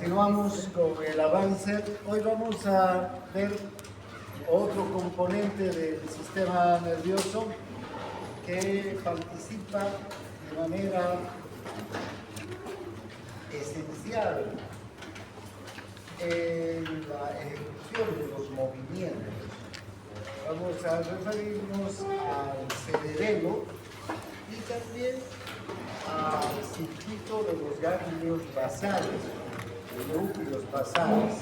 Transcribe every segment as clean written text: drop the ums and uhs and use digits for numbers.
Continuamos con el avance. Hoy vamos a ver otro componente del sistema nervioso que participa de manera esencial en la ejecución de los movimientos. Vamos a referirnos al cerebelo y también al circuito de los ganglios basales, los núcleos basales.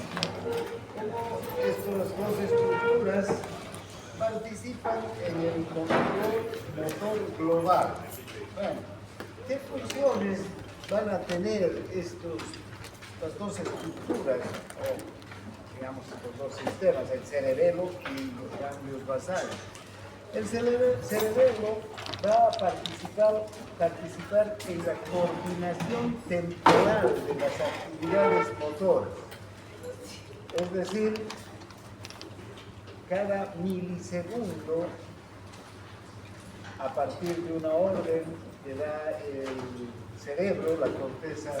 Como estas dos estructuras participan en el control motor global. Bueno, ¿qué funciones van a tener estas dos estructuras, o digamos estos dos sistemas, el cerebelo y los ganglios basales? El cerebelo va a participar en la coordinación temporal de las actividades motoras. Es decir, cada milisegundo, a partir de una orden que da el cerebro, la corteza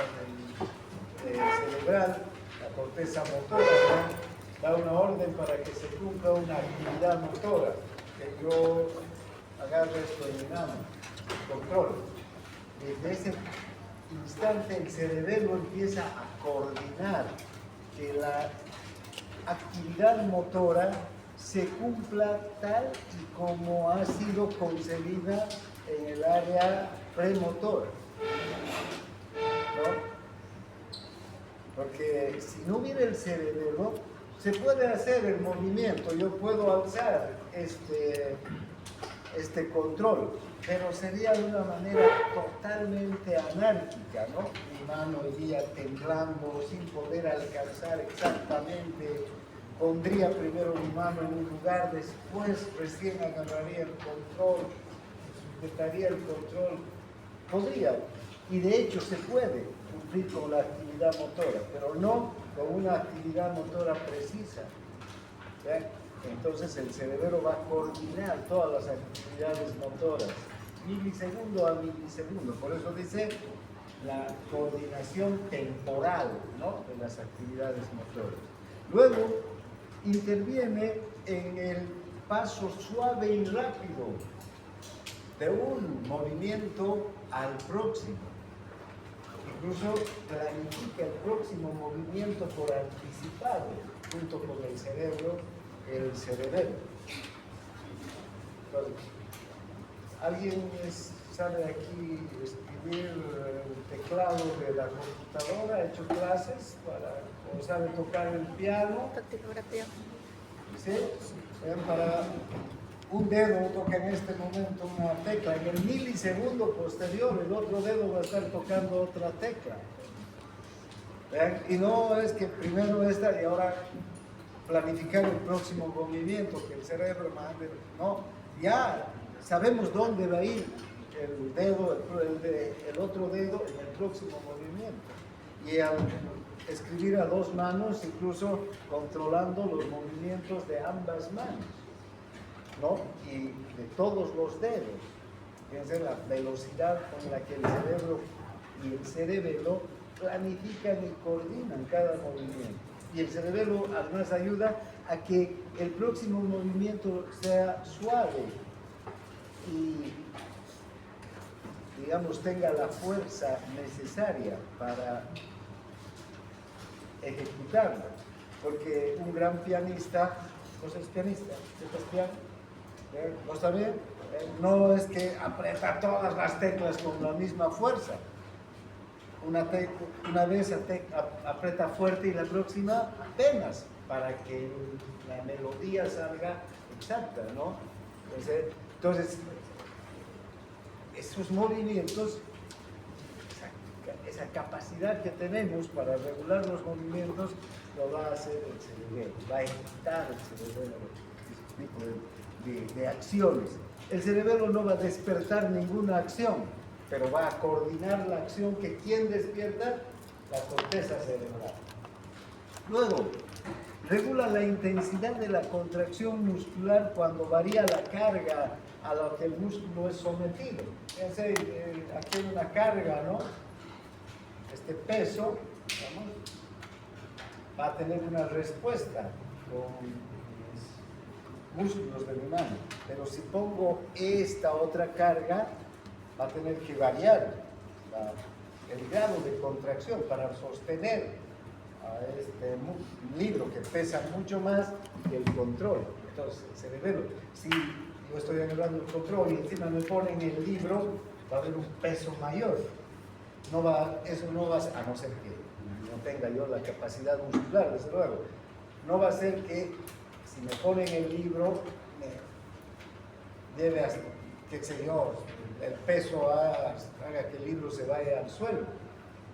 cerebral, la corteza motora, da una orden para que se cumpla una actividad motora, que yo agarro esto en mi mano, control. Desde ese instante el cerebelo empieza a coordinar que la actividad motora se cumpla tal y como ha sido concebida en el área premotora, ¿no? Porque si no hubiera el cerebelo, se puede hacer el movimiento, yo puedo alzar este control, pero sería de una manera totalmente anárquica, ¿no? Mi mano iría temblando sin poder alcanzar exactamente, pondría primero mi mano en un lugar, después recién agarraría el control, sujetaría el control. Podría, y de hecho se puede cumplir con la actividad motora, pero no con una actividad motora precisa. ¿Ve? Entonces el cerebro va a coordinar todas las actividades motoras, milisegundo a milisegundo. Por eso dice la coordinación temporal, ¿no?, de las actividades motoras. Luego interviene en el paso suave y rápido de un movimiento al próximo. Incluso planifica el próximo movimiento por anticipado, junto con el cerebro, el cerebelo. ¿Alguien sabe aquí escribir el teclado de la computadora? ¿Ha hecho clases o sabe tocar el piano? ¿Sí? Para un dedo toca en este momento una tecla, en el milisegundo posterior el otro dedo va a estar tocando otra tecla. ¿Vean? Y no es que primero esta y ahora planificar el próximo movimiento, que el cerebro mande, no, ya sabemos dónde va a ir el dedo, el otro dedo en el próximo movimiento. Y al escribir a dos manos, incluso controlando los movimientos de ambas manos, ¿no? Y de todos los dedos. Fíjense la velocidad con la que el cerebro y el cerebelo planifican y coordinan cada movimiento. Y el cerebelo además ayuda a que el próximo movimiento sea suave y, digamos, tenga la fuerza necesaria para ejecutarlo. Porque un gran pianista, ¿vos sos pianista? ¿Estás piano? ¿No está bien? No es que aprieta todas las teclas con la misma fuerza. Una vez aprieta fuerte y la próxima apenas, para que la melodía salga exacta, ¿no? Entonces esos movimientos, esa capacidad que tenemos para regular los movimientos, lo va a hacer el cerebelo, va a ejecutar el cerebelo ese tipo de acciones. El cerebelo no va a despertar ninguna acción, pero va a coordinar la acción que quien despierta, la corteza cerebral. Luego, regula la intensidad de la contracción muscular cuando varía la carga a la que el músculo es sometido. Fíjense, aquí hay una carga, ¿no? Este peso, ¿vamos? va a tener una respuesta con mis músculos de mi mano. Pero si pongo esta otra carga, va a tener que variar el grado de contracción para sostener a este libro que pesa mucho más que el control. Entonces, el cerebelo, si yo estoy agarrando el control y encima me ponen el libro, va a haber un peso mayor. Eso no va a no ser que no tenga yo la capacidad muscular, desde luego. No va a ser que si me ponen el libro, me lleve hasta, qué sé yo, el peso haga que el libro se vaya al suelo,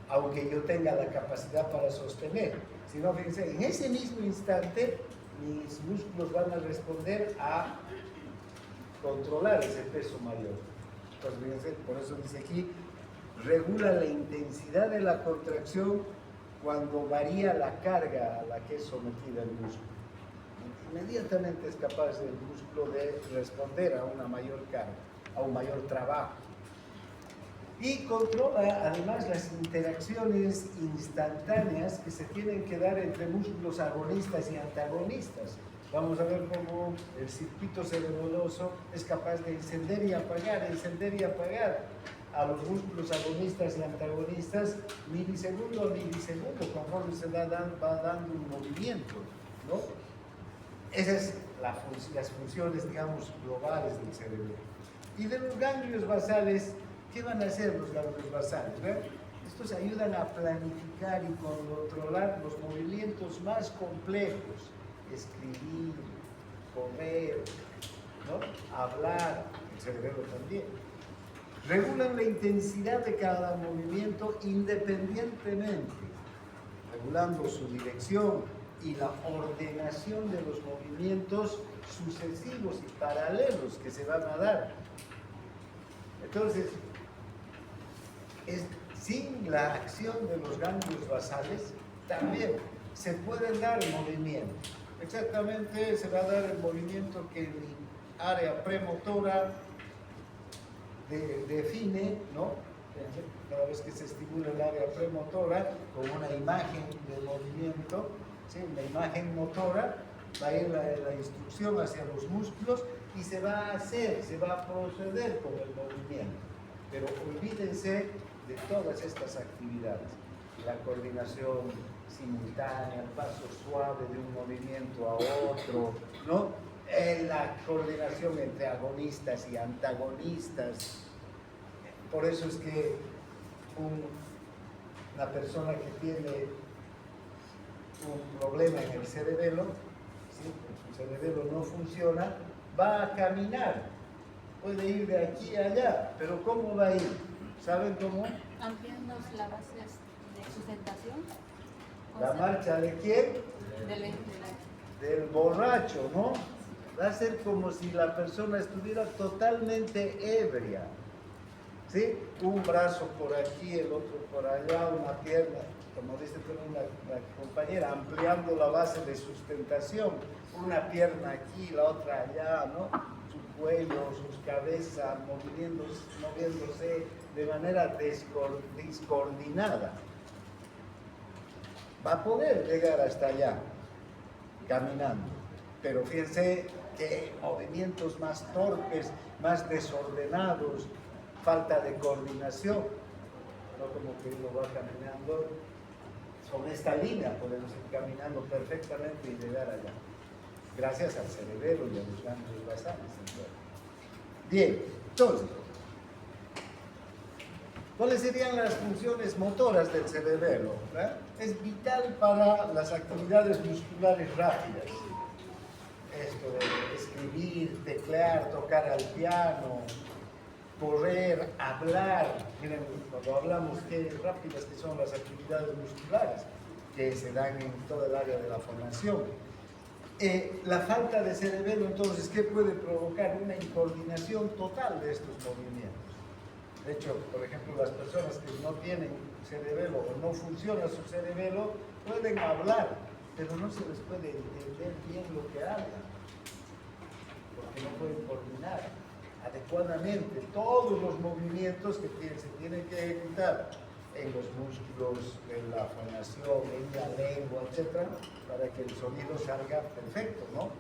aunque yo tenga la capacidad para sostener. Si no, fíjense, en ese mismo instante, mis músculos van a responder a controlar ese peso mayor. Entonces, fíjense, por eso dice aquí, regula la intensidad de la contracción cuando varía la carga a la que es sometida el músculo. Inmediatamente es capaz el músculo de responder a una mayor carga, a un mayor trabajo. Y controla además las interacciones instantáneas que se tienen que dar entre músculos agonistas y antagonistas. Vamos a ver cómo el circuito cerebeloso es capaz de encender y apagar a los músculos agonistas y antagonistas milisegundo a milisegundo, conforme se va dando un movimiento, ¿no? Esas son las funciones, digamos, globales del cerebro. Y de los ganglios basales, ¿qué van a hacer los ganglios basales? ¿Ve? Estos ayudan a planificar y controlar los movimientos más complejos. Escribir, comer, ¿no? Hablar, el cerebro también. Regulan la intensidad de cada movimiento independientemente, regulando su dirección y la ordenación de los movimientos sucesivos y paralelos que se van a dar. Entonces, sin la acción de los ganglios basales, también se pueden dar movimientos. Exactamente se va a dar el movimiento que mi área premotora define, ¿no? Cada vez que se estimula el área premotora con una imagen de movimiento, ¿sí? La imagen motora, va a ir la instrucción hacia los músculos y se va a proceder con el movimiento. Pero olvídense de todas estas actividades, la coordinación simultánea, el paso suave de un movimiento a otro, ¿no? La coordinación entre agonistas y antagonistas. Por eso es que una persona que tiene un problema en el cerebelo, ¿sí? Su cerebelo no funciona, va a caminar, puede ir de aquí a allá, pero ¿cómo va a ir? ¿Saben cómo? Ampliando la base de sustentación. ¿La marcha de quién? Del borracho, ¿no? Va a ser como si la persona estuviera totalmente ebria, ¿sí? Un brazo por aquí, el otro por allá, una pierna, como dice una compañera, ampliando la base de sustentación, una pierna aquí, la otra allá, ¿no? Su cuello, sus cabezas, moviéndose de manera descoordinada. Va a poder llegar hasta allá, caminando, pero fíjense que movimientos más torpes, más desordenados, falta de coordinación, no como que uno va caminando, sobre esta línea podemos ir caminando perfectamente y llegar allá, gracias al cerebelo y a los ganglios basales. Bien, entonces, ¿cuáles serían las funciones motoras del cerebelo? Es vital para las actividades musculares rápidas. Esto de escribir, teclear, tocar al piano, correr, hablar. Miren, cuando hablamos, qué rápidas que son las actividades musculares que se dan en toda el área de la fonación. La falta de cerebelo, entonces, ¿qué puede provocar? Una incoordinación total de estos movimientos. De hecho, por ejemplo, las personas que no tienen cerebelo o no funciona su cerebelo pueden hablar, pero no se les puede entender bien lo que hablan, porque no pueden coordinar adecuadamente todos los movimientos que se tienen que ejecutar en los músculos de la fonación, en la lengua, etc., para que el sonido salga perfecto, ¿no?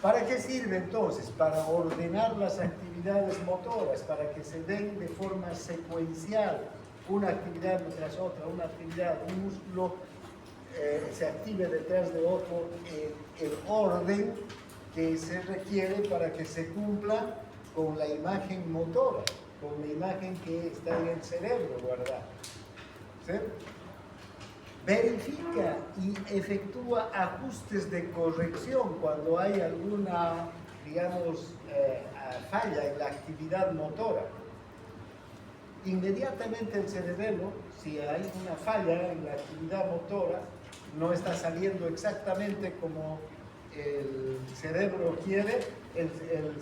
¿Para qué sirve entonces? Para ordenar las actividades motoras, para que se den de forma secuencial, una actividad tras otra, una actividad, un músculo se active detrás de otro, el orden que se requiere para que se cumpla con la imagen motora, con la imagen que está en el cerebro guardada. ¿Sí? Verifica y efectúa ajustes de corrección cuando hay alguna, digamos, falla en la actividad motora. Inmediatamente el cerebelo, si hay una falla en la actividad motora, no está saliendo exactamente como el cerebro quiere, el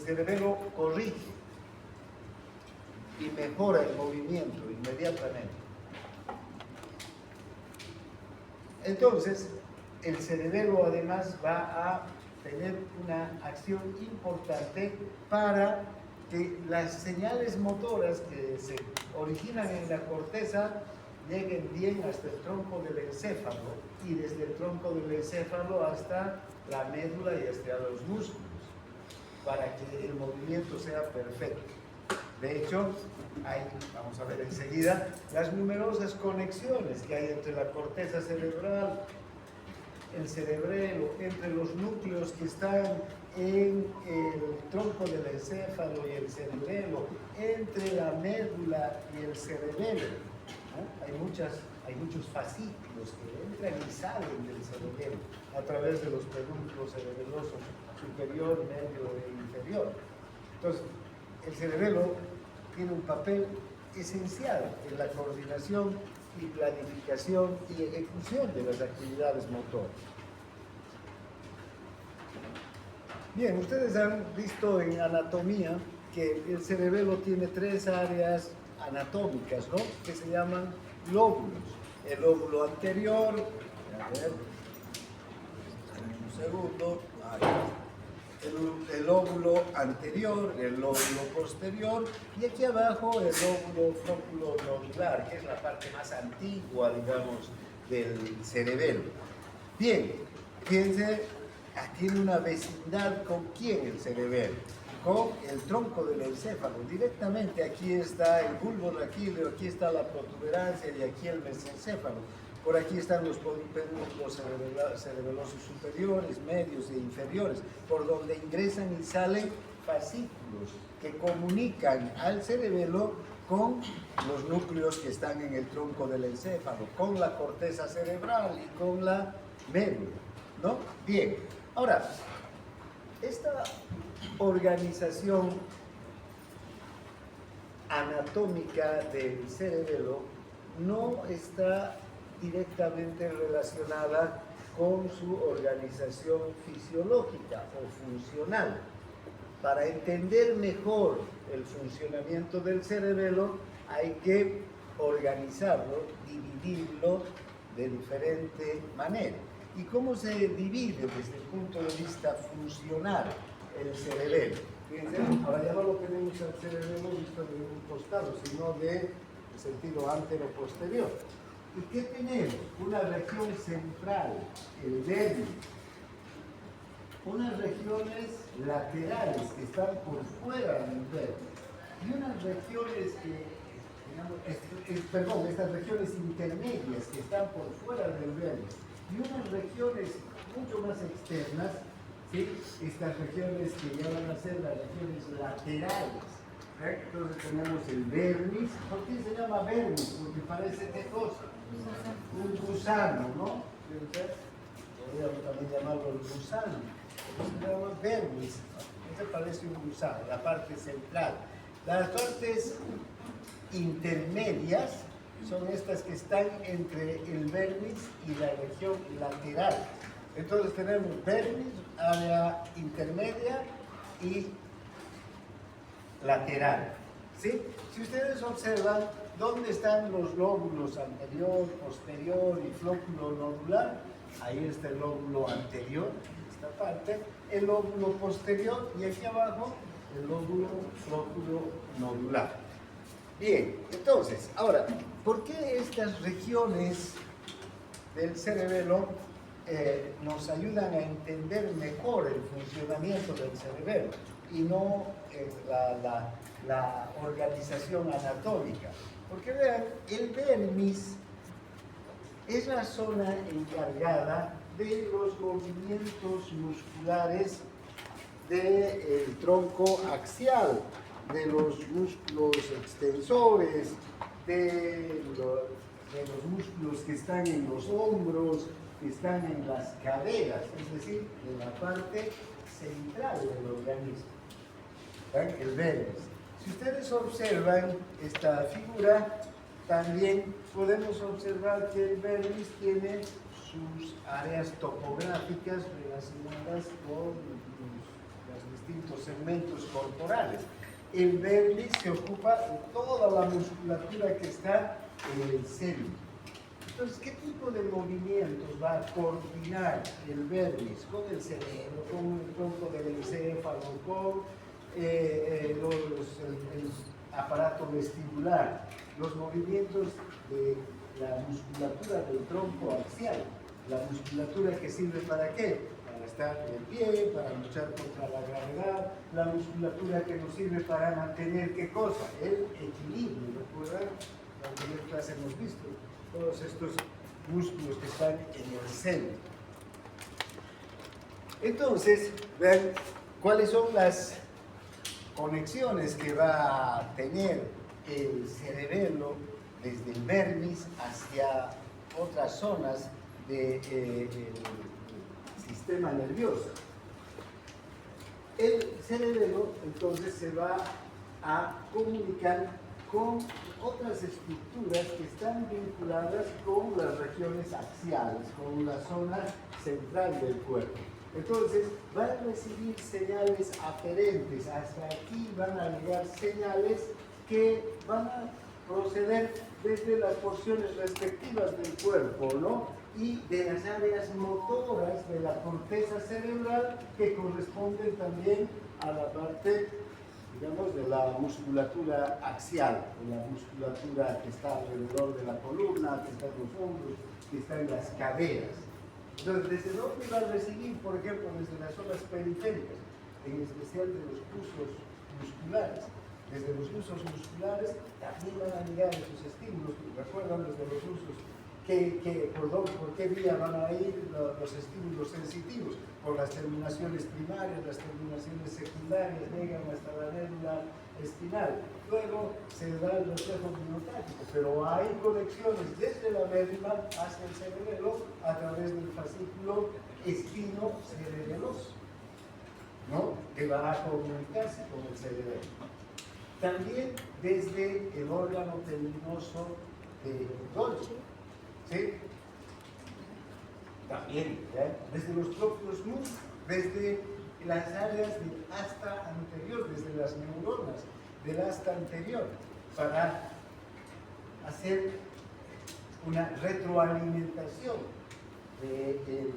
cerebelo corrige y mejora el movimiento inmediatamente. Entonces, el cerebelo además va a tener una acción importante para que las señales motoras que se originan en la corteza lleguen bien hasta el tronco del encéfalo y desde el tronco del encéfalo hasta la médula y hasta los músculos, para que el movimiento sea perfecto. De hecho, vamos a ver enseguida, las numerosas conexiones que hay entre la corteza cerebral, el cerebelo, entre los núcleos que están en el tronco del encéfalo y el cerebelo, entre la médula y el cerebelo, ¿no? Hay muchos fascículos que entran y salen del cerebelo a través de los pedúnculos cerebelosos superior, medio e inferior. Entonces, el cerebelo tiene un papel esencial en la coordinación y planificación y ejecución de las actividades motoras. Bien, ustedes han visto en anatomía que el cerebelo tiene 3 áreas anatómicas, ¿no? Que se llaman lóbulos. El lóbulo anterior, a ver, un segundo, el lóbulo anterior, el lóbulo posterior y aquí abajo el lóbulo flóculo-nodular, que es la parte más antigua, digamos, del cerebelo. Bien, fíjense, tiene una vecindad con quién el cerebelo, con el tronco del encéfalo. Directamente aquí está el bulbo raquídeo, aquí está la protuberancia y aquí el mesencéfalo. Por aquí están los pedúnculos cerebelosos superiores, medios e inferiores, por donde ingresan y salen fascículos que comunican al cerebelo con los núcleos que están en el tronco del encéfalo, con la corteza cerebral y con la médula, ¿no? Bien, ahora, esta organización anatómica del cerebelo no está directamente relacionada con su organización fisiológica o funcional. Para entender mejor el funcionamiento del cerebelo hay que organizarlo, dividirlo de diferente manera. ¿Y cómo se divide desde el punto de vista funcional el cerebelo? Fíjense, ahora ya no lo tenemos al cerebelo visto de un costado, sino de sentido antero-posterior. ¿Y qué tenemos? Una región central, el dermis, unas regiones laterales que están por fuera del dermis y unas regiones estas regiones intermedias que están por fuera del dermis y unas regiones mucho más externas, ¿sí? Estas regiones que ya van a ser las regiones laterales. Entonces tenemos el vermis. ¿Por qué se llama vermis? Porque parece qué cosa. Un gusano, ¿no? Podríamos también llamarlo el gusano. Se llama vermis. Este parece un gusano, la parte central. Las partes intermedias son estas que están entre el vermis y la región lateral. Entonces tenemos vermis, área intermedia y lateral. ¿Sí? Si ustedes observan dónde están los lóbulos anterior, posterior y flóculo nodular, ahí está el lóbulo anterior, esta parte, el lóbulo posterior y aquí abajo el lóbulo flóculo nodular. Bien, entonces, ahora, ¿por qué estas regiones del cerebelo nos ayudan a entender mejor el funcionamiento del cerebelo y no la organización anatómica? Porque vean, el vermis es la zona encargada de los movimientos musculares del tronco axial, de los músculos extensores, de los músculos que están en los hombros, que están en las caderas, es decir, en la parte central del organismo. ¿Ven? El vermis. Si ustedes observan esta figura, también podemos observar que el vermis tiene sus áreas topográficas relacionadas con los distintos segmentos corporales. El vermis se ocupa de toda la musculatura que está en el centro. Entonces, ¿qué tipo de movimientos va a coordinar el vermis con el cerebro, con el tronco del encéfalo, con el aparato vestibular, los movimientos de la musculatura del tronco axial, la musculatura que sirve para qué? Para estar de pie, para luchar contra la gravedad, la musculatura que nos sirve para mantener ¿qué cosa? El equilibrio, ¿recuerdan? En la anterior clase hemos visto todos estos músculos que están en el centro. Entonces, vean cuáles son las conexiones que va a tener el cerebelo desde el vermis hacia otras zonas del sistema nervioso. El cerebelo entonces se va a comunicar con otras estructuras que están vinculadas con las regiones axiales, con la zona central del cuerpo. Entonces, van a recibir señales aferentes. Hasta aquí van a llegar señales que van a proceder desde las porciones respectivas del cuerpo, ¿no? Y de las áreas motoras de la corteza cerebral que corresponden también a la parte, digamos, de la musculatura axial, de la musculatura que está alrededor de la columna, que está en los hombros, que está en las caderas. Entonces, ¿desde dónde va a recibir? Por ejemplo, desde las zonas periféricas, en especial de los usos musculares. Desde los usos musculares también van a llegar esos estímulos. ¿Recuerdan desde los usos? ¿Por qué vía van a ir los estímulos sensitivos? Por las terminaciones primarias, las terminaciones secundarias, llegan hasta la médula espinal. Luego se da el reflejo miotático, pero hay conexiones desde la médula hacia el cerebelo a través del fascículo espino-cerebeloso, ¿no? Que va a comunicarse con el cerebelo. También desde el órgano tendinoso de Golgi, ¿sí? También, desde los propios músculos, desde las áreas del asta anterior, desde las neuronas del asta anterior, para hacer una retroalimentación del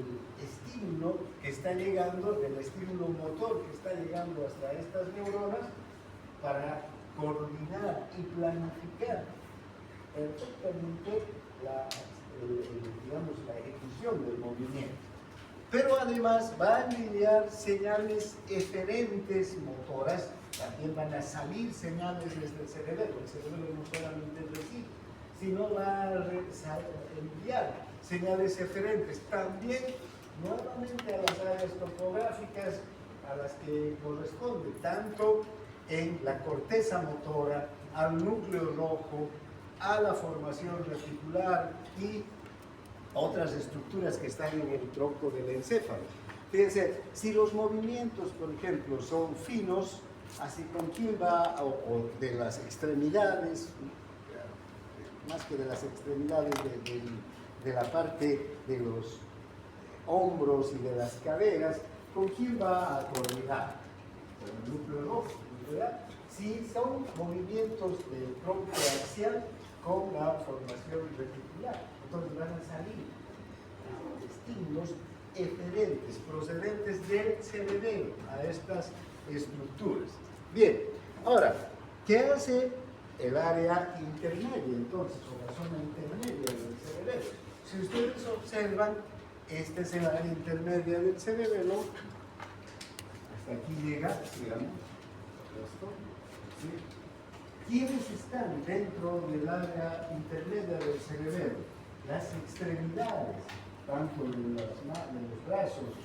estímulo que está llegando, del estímulo motor que está llegando hasta estas neuronas, para coordinar y planificar perfectamente la ejecución del movimiento. Pero además van a enviar señales eferentes motoras, también van a salir señales desde el cerebelo. El cerebelo no solamente recibe, sino va a enviar señales eferentes también nuevamente a las áreas topográficas a las que corresponde, tanto en la corteza motora, al núcleo rojo, a la formación reticular y otras estructuras que están en el tronco del encéfalo. Fíjense, si los movimientos, por ejemplo, son finos, así con quién va, o de las extremidades, más que de las extremidades de la parte de los hombros y de las caderas, ¿con quién va a coordinar? Con el núcleo rojo, ¿verdad? Si son movimientos del tronco axial con la formación reticular, entonces van a salir estímulos eferentes, procedentes del cerebelo a estas estructuras. Bien, ahora, ¿qué hace el área intermedia, entonces, o la zona intermedia del cerebelo. Si ustedes observan, este es el área intermedia del cerebelo, hasta aquí llega, digamos, esto, ¿sí? ¿Quiénes están dentro del área intermedia del cerebelo? Las extremidades, tanto de los brazos,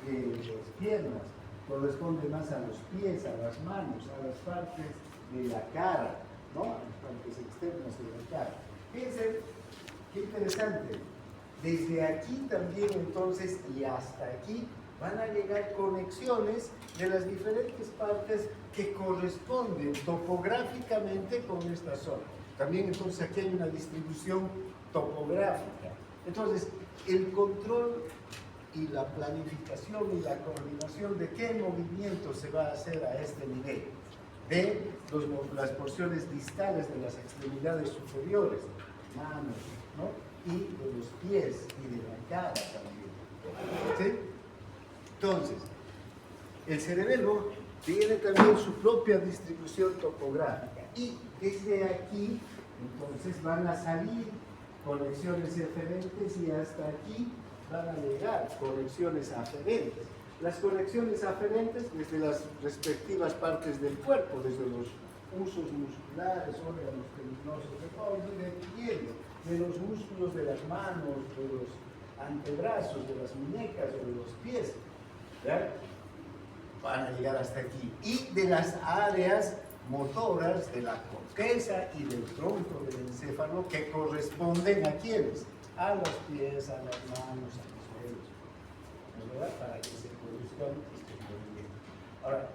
de las piernas, corresponde más a los pies, a las manos, a las partes de la cara, ¿no? A las partes externas de la cara. Fíjense, qué interesante. Desde aquí también entonces y hasta aquí van a llegar conexiones de las diferentes partes que corresponden topográficamente con esta zona. También entonces aquí hay una distribución topográfica. Entonces, el control y la planificación y la coordinación de qué movimiento se va a hacer a este nivel, de las porciones distales de las extremidades superiores, manos, ¿no? Y de los pies y de la cara también. ¿Sí? Entonces, el cerebelo tiene también su propia distribución topográfica y desde aquí entonces van a salir conexiones eferentes y hasta aquí van a llegar conexiones aferentes. Las conexiones aferentes desde las respectivas partes del cuerpo, desde los usos musculares, órganos tendinosos de todo, de los músculos de las manos, de los antebrazos, de las muñecas o de los pies, ¿verdad? Van a llegar hasta aquí. Y de las áreas motoras de la corteza y del tronco del encéfalo que corresponden a quiénes, a los pies, a las manos, a los dedos, ¿verdad? Para que se produzcan este movimiento. Ahora,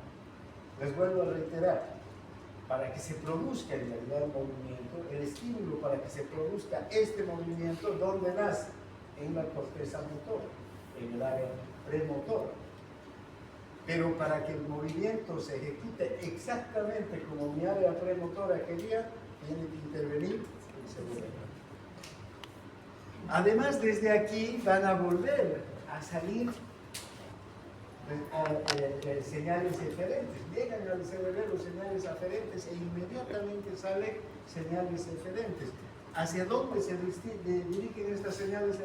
les vuelvo a reiterar, para que se produzca en realidad el movimiento, el estímulo para que se produzca este movimiento, ¿dónde nace? En la corteza motora, en el área premotora. Pero para que el movimiento se ejecute exactamente como mi área premotora quería, tiene que intervenir el cerebro. Además, desde aquí van a volver a salir señales eferentes. Llegan al cerebelo señales aferentes e inmediatamente salen señales eferentes. ¿Hacia dónde se dirigen estas señales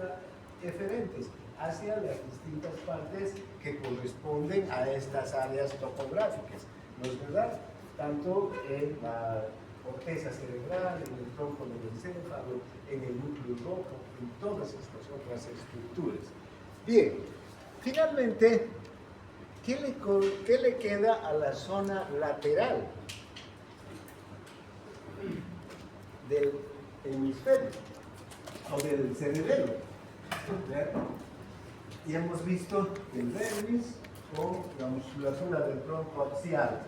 eferentes? Hacia las distintas partes que corresponden a estas áreas topográficas. ¿No es verdad? Tanto en la corteza cerebral, en el tronco del encéfalo, en el núcleo rojo, en todas estas otras estructuras. Bien, finalmente, ¿qué le queda a la zona lateral del hemisferio o del cerebelo? Y hemos visto el dermis o la musculatura del tronco axial,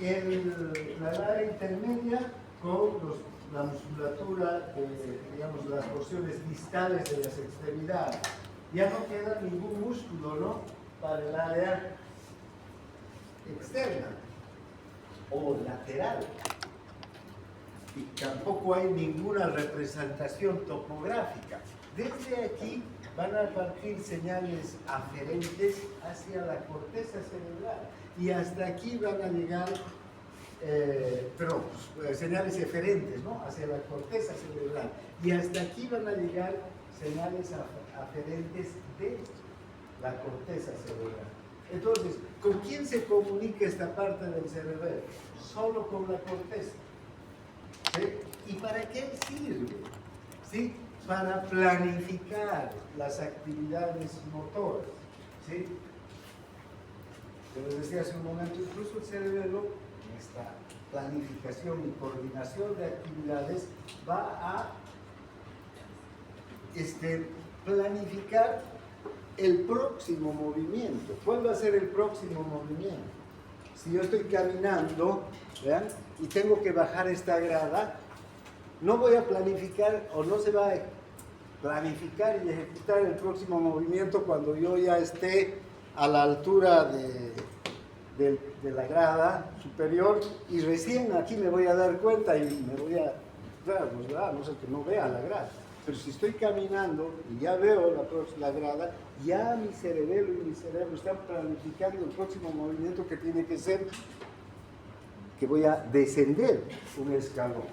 la área intermedia con la musculatura de, digamos, las porciones distales de las extremidades. Ya no queda ningún músculo, ¿no?, para el área externa o lateral. Y tampoco hay ninguna representación topográfica. Desde aquí van a partir señales aferentes hacia la corteza cerebral y hasta aquí van a llegar señales eferentes, ¿no?, hacia la corteza cerebral y hasta aquí van a llegar señales aferentes de la corteza cerebral. Entonces, ¿con quién se comunica esta parte del cerebelo? Solo con la corteza. ¿Sí? ¿Y para qué sirve? ¿Sí? Para planificar las actividades motoras. ¿Sí? Yo les decía hace un momento, incluso el cerebelo, en esta planificación y coordinación de actividades, va a planificar el próximo movimiento. ¿Cuál va a ser el próximo movimiento? Si yo estoy caminando, ¿vean?, y tengo que bajar esta grada, no voy a planificar o no se va a planificar y ejecutar el próximo movimiento cuando yo ya esté a la altura de la grada superior y recién aquí me voy a dar cuenta y me voy a, claro, no sé, que no vea la grada. Pero si estoy caminando y ya veo la grada, ya mi cerebelo y mi cerebro están planificando el próximo movimiento que tiene que ser que voy a descender un escalón.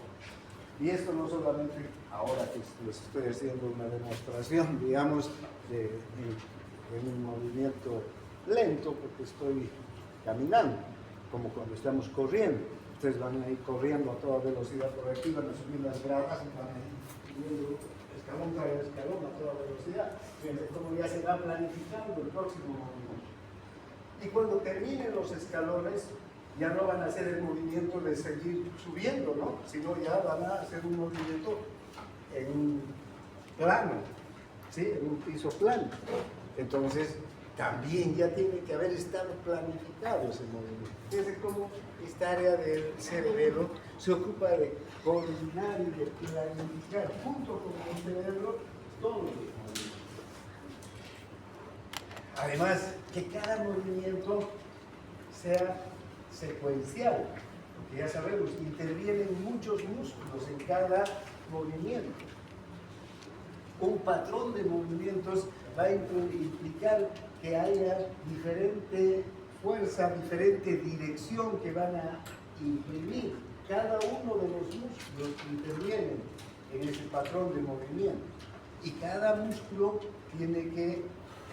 Y esto no solamente ahora que les estoy haciendo una demostración, digamos, en un movimiento lento, porque estoy caminando, como cuando estamos corriendo. Ustedes van a ir corriendo a toda velocidad por aquí, van a subir las gradas y van a ir subiendo escalón tras escalón a toda velocidad. Fíjense cómo ya se va planificando el próximo movimiento. Y cuando terminen los escalones, ya no van a hacer el movimiento de seguir subiendo, ¿no? Sino ya van a hacer un movimiento en un plano, ¿sí? En un piso plano. Entonces, también ya tiene que haber estado planificado ese movimiento. Fíjense cómo esta área del cerebelo se ocupa de coordinar y de planificar junto con el cerebro todos los movimientos. Además, que cada movimiento sea secuencial, porque ya sabemos, intervienen muchos músculos en cada movimiento. Un patrón de movimientos va a implicar que haya diferente fuerza, diferente dirección que van a imprimir. Cada uno de los músculos intervienen en ese patrón de movimiento. Y cada músculo tiene que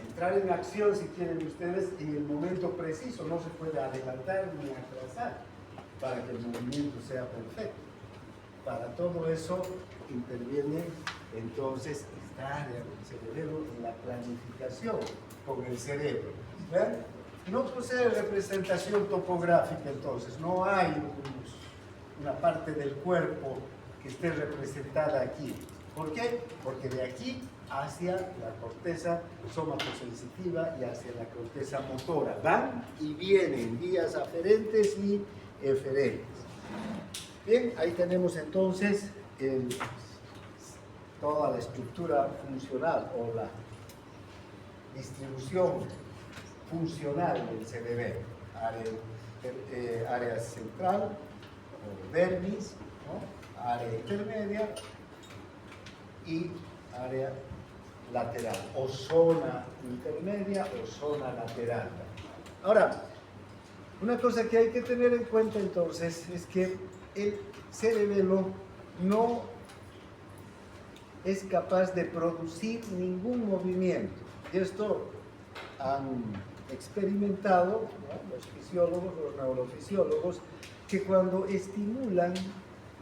entrar en acción, si quieren ustedes, en el momento preciso. No se puede adelantar ni atrasar para que el movimiento sea perfecto. Para todo eso interviene entonces esta área del cerebro en la planificación con el cerebro. ¿Ven? No posee representación topográfica entonces, no hay una parte del cuerpo que esté representada aquí. ¿Por qué? Porque de aquí hacia la corteza somatosensitiva y hacia la corteza motora van y vienen vías aferentes y eferentes. Bien, ahí tenemos entonces toda la estructura funcional o la distribución funcional del cerebelo. Área central o dermis, ¿no? Área intermedia y área lateral, o zona intermedia o zona lateral. Ahora, una cosa que hay que tener en cuenta entonces es que el cerebelo no es capaz de producir ningún movimiento. Y esto han experimentado, ¿no?, los fisiólogos, los neurofisiólogos, que cuando estimulan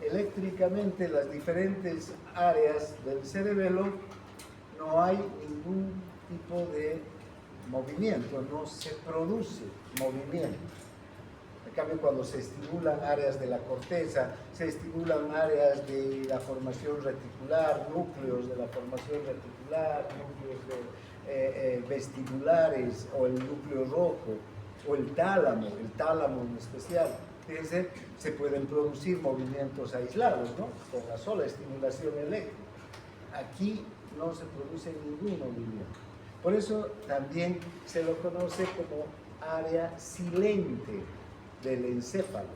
eléctricamente las diferentes áreas del cerebelo, no hay ningún tipo de movimiento, no se produce movimiento. En cambio, cuando se estimulan áreas de la corteza, se estimulan áreas de la formación reticular, núcleos de la formación reticular, núcleos vestibulares, o el núcleo rojo, o el tálamo en especial. Fíjense, se pueden producir movimientos aislados, ¿no?, con la sola estimulación eléctrica. Aquí no se produce ningún movimiento. Por eso también se lo conoce como área silente del encéfalo.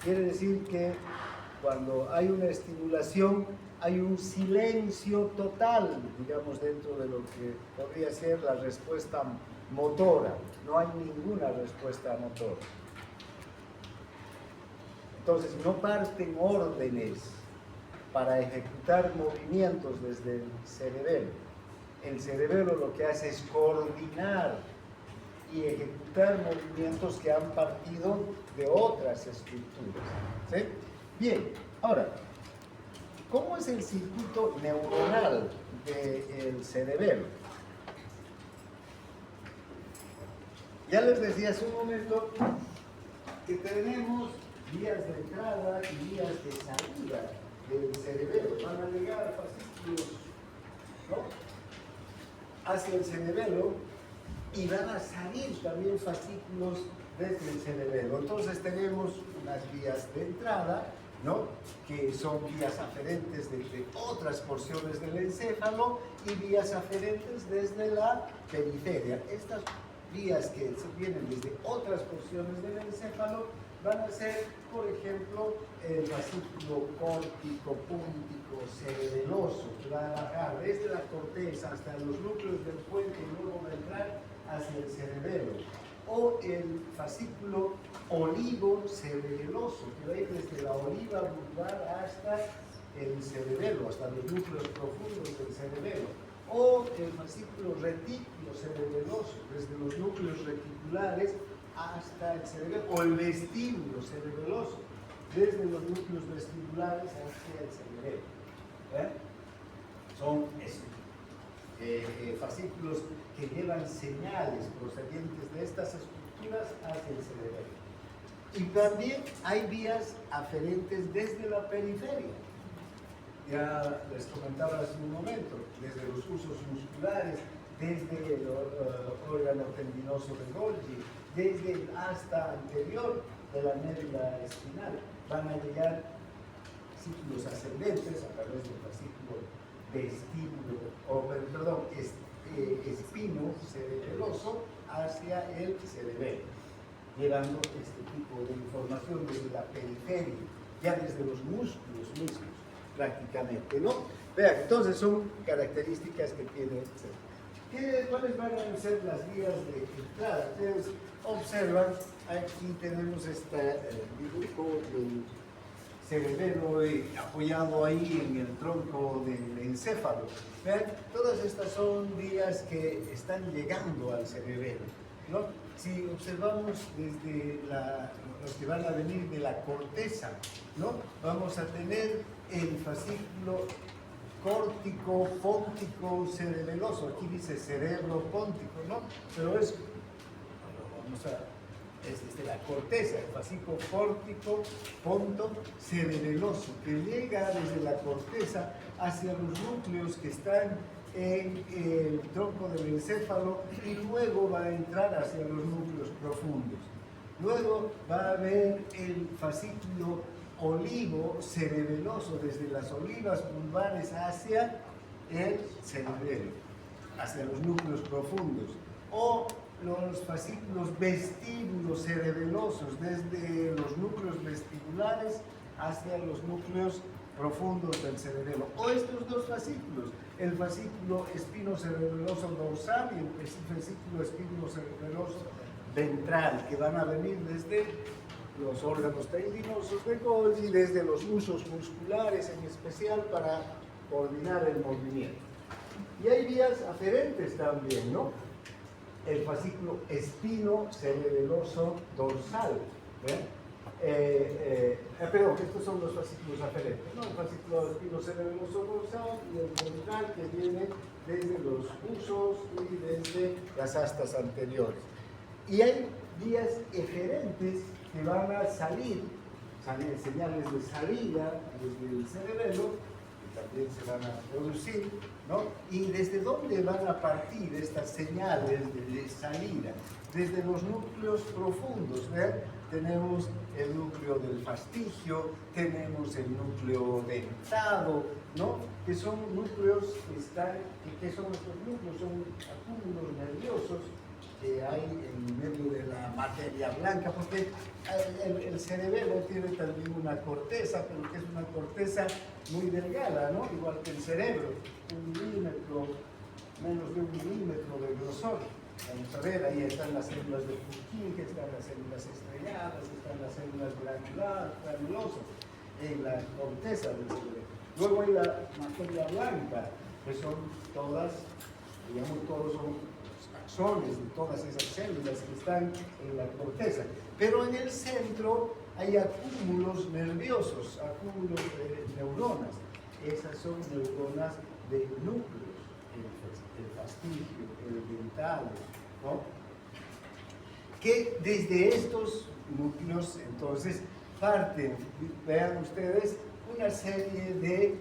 Quiere decir que cuando hay una estimulación, hay un silencio total, digamos, dentro de lo que podría ser la respuesta motora. No hay ninguna respuesta motora. Entonces, no parten órdenes para ejecutar movimientos desde el cerebelo. El cerebelo lo que hace es coordinar y ejecutar movimientos que han partido de otras estructuras. ¿Sí? Bien, ahora, ¿cómo es el circuito neuronal del cerebelo? Ya les decía hace un momento que tenemos vías de entrada y vías de salida del cerebelo. Van a llegar fascículos, ¿no?, hacia el cerebelo, y van a salir también fascículos desde el cerebelo. Entonces tenemos unas vías de entrada, ¿no?, que son vías aferentes desde otras porciones del encéfalo y vías aferentes desde la periferia. Estas vías que vienen desde otras porciones del encéfalo van a ser, por ejemplo, el fascículo córtico, púntico, cerebeloso, que va a bajar desde la corteza hasta los núcleos del puente y luego va a entrar hacia el cerebelo. o el fascículo olivo-cerebeloso, que va a ir desde la oliva vulvar hasta el cerebelo, hasta los núcleos profundos del cerebelo, o el fascículo retículo-cerebeloso, desde los núcleos reticulares hasta el cerebelo, o el vestíbulo cerebeloso, desde los núcleos vestibulares hacia el cerebelo. Son fascículos que llevan señales procedentes de estas estructuras hacia el cerebelo. Y también hay vías aferentes desde la periferia. Ya les comentaba hace un momento, desde los usos musculares, desde el órgano tendinoso de Golgi, desde el asta anterior de la médula espinal, van a llegar ciclos ascendentes a través del fascículo vestíbulo, espino cerebeloso hacia el cerebelo, llevando este tipo de información desde la periferia, ya desde los músculos mismos, prácticamente, ¿no? Vean, entonces son características que tiene el cerebro. ¿Cuáles van a ser las vías de entrada? Ustedes observan, aquí tenemos este dibujo del cerebelo apoyado ahí en el tronco del encéfalo. Vean, todas estas son vías que están llegando al cerebelo, ¿no? Si observamos desde los que van a venir de la corteza, ¿no? Vamos a tener el fascículo córtico, póntico, cerebeloso. Aquí dice cerebro póntico, ¿no? Pero es la corteza, el fascículo córtico, ponto, cerebeloso, que llega desde la corteza hacia los núcleos que están en el tronco del encéfalo y luego va a entrar hacia los núcleos profundos. Luego va a haber el fascículo olivo cerebeloso desde las olivas vulvares hacia el cerebelo, hacia los núcleos profundos, o los fascículos vestíbulos cerebelosos desde los núcleos vestibulares hacia los núcleos profundos del cerebelo, o estos dos fascículos, el fascículo espinocerebeloso dorsal y el fascículo espinocerebeloso ventral, que van a venir desde los órganos tendinosos de Golgi, desde los usos musculares en especial para coordinar el movimiento. Y hay vías aferentes también, ¿no? El fascículo espinocerebeloso dorsal. Perdón, estos son los fascículos aferentes, ¿no? El fascículo espinocerebeloso dorsal y el ventral, que viene desde los usos y desde las astas anteriores. Y hay vías eferentes que van a salir señales de salida desde el cerebelo, que también se van a producir, ¿no? ¿Y desde dónde van a partir estas señales de salida? Desde los núcleos profundos, ¿verdad? Tenemos el núcleo del fastigio, tenemos el núcleo dentado, ¿no? Que son núcleos que están, ¿qué son estos núcleos? Son acúmulos nerviosos que hay en medio de la materia blanca, porque el cerebelo tiene también una corteza, pero que es una corteza muy delgada, ¿no? Igual que el cerebro, 1 milímetro, menos de 1 milímetro de grosor. Vamos a ver, ahí están las células de Purkinje, están las células estrelladas, están las células granulosas en la corteza del cerebro. Luego hay la materia blanca, que son todas, digamos, todos son axones de todas esas células que están en la corteza. Pero en el centro hay acúmulos nerviosos, acúmulos de neuronas. Esas son neuronas de núcleos, el fastigio, el dentado, ¿no? Que desde estos núcleos entonces parten, vean ustedes, una serie de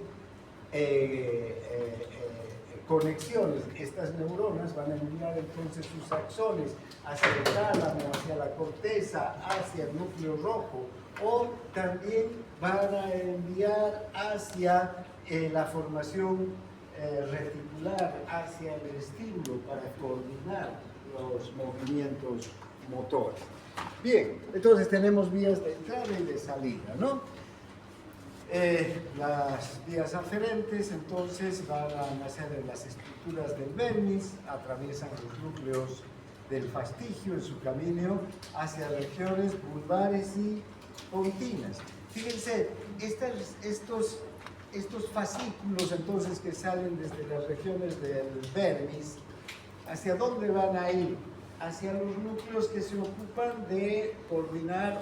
conexiones. Estas neuronas van a enviar entonces sus axones hacia el tálamo, hacia la corteza, hacia el núcleo rojo, o también van a enviar hacia la formación reticular, hacia el vestíbulo, para coordinar los movimientos motores. Bien, entonces tenemos vías de entrada y de salida, ¿no? Las vías aferentes entonces van a nacer en las estructuras del vermis, atraviesan los núcleos del fastigio en su camino hacia regiones vulvares y pontinas. Fíjense, estos fascículos entonces que salen desde las regiones del vermis, ¿hacia dónde van a ir? Hacia los núcleos que se ocupan de coordinar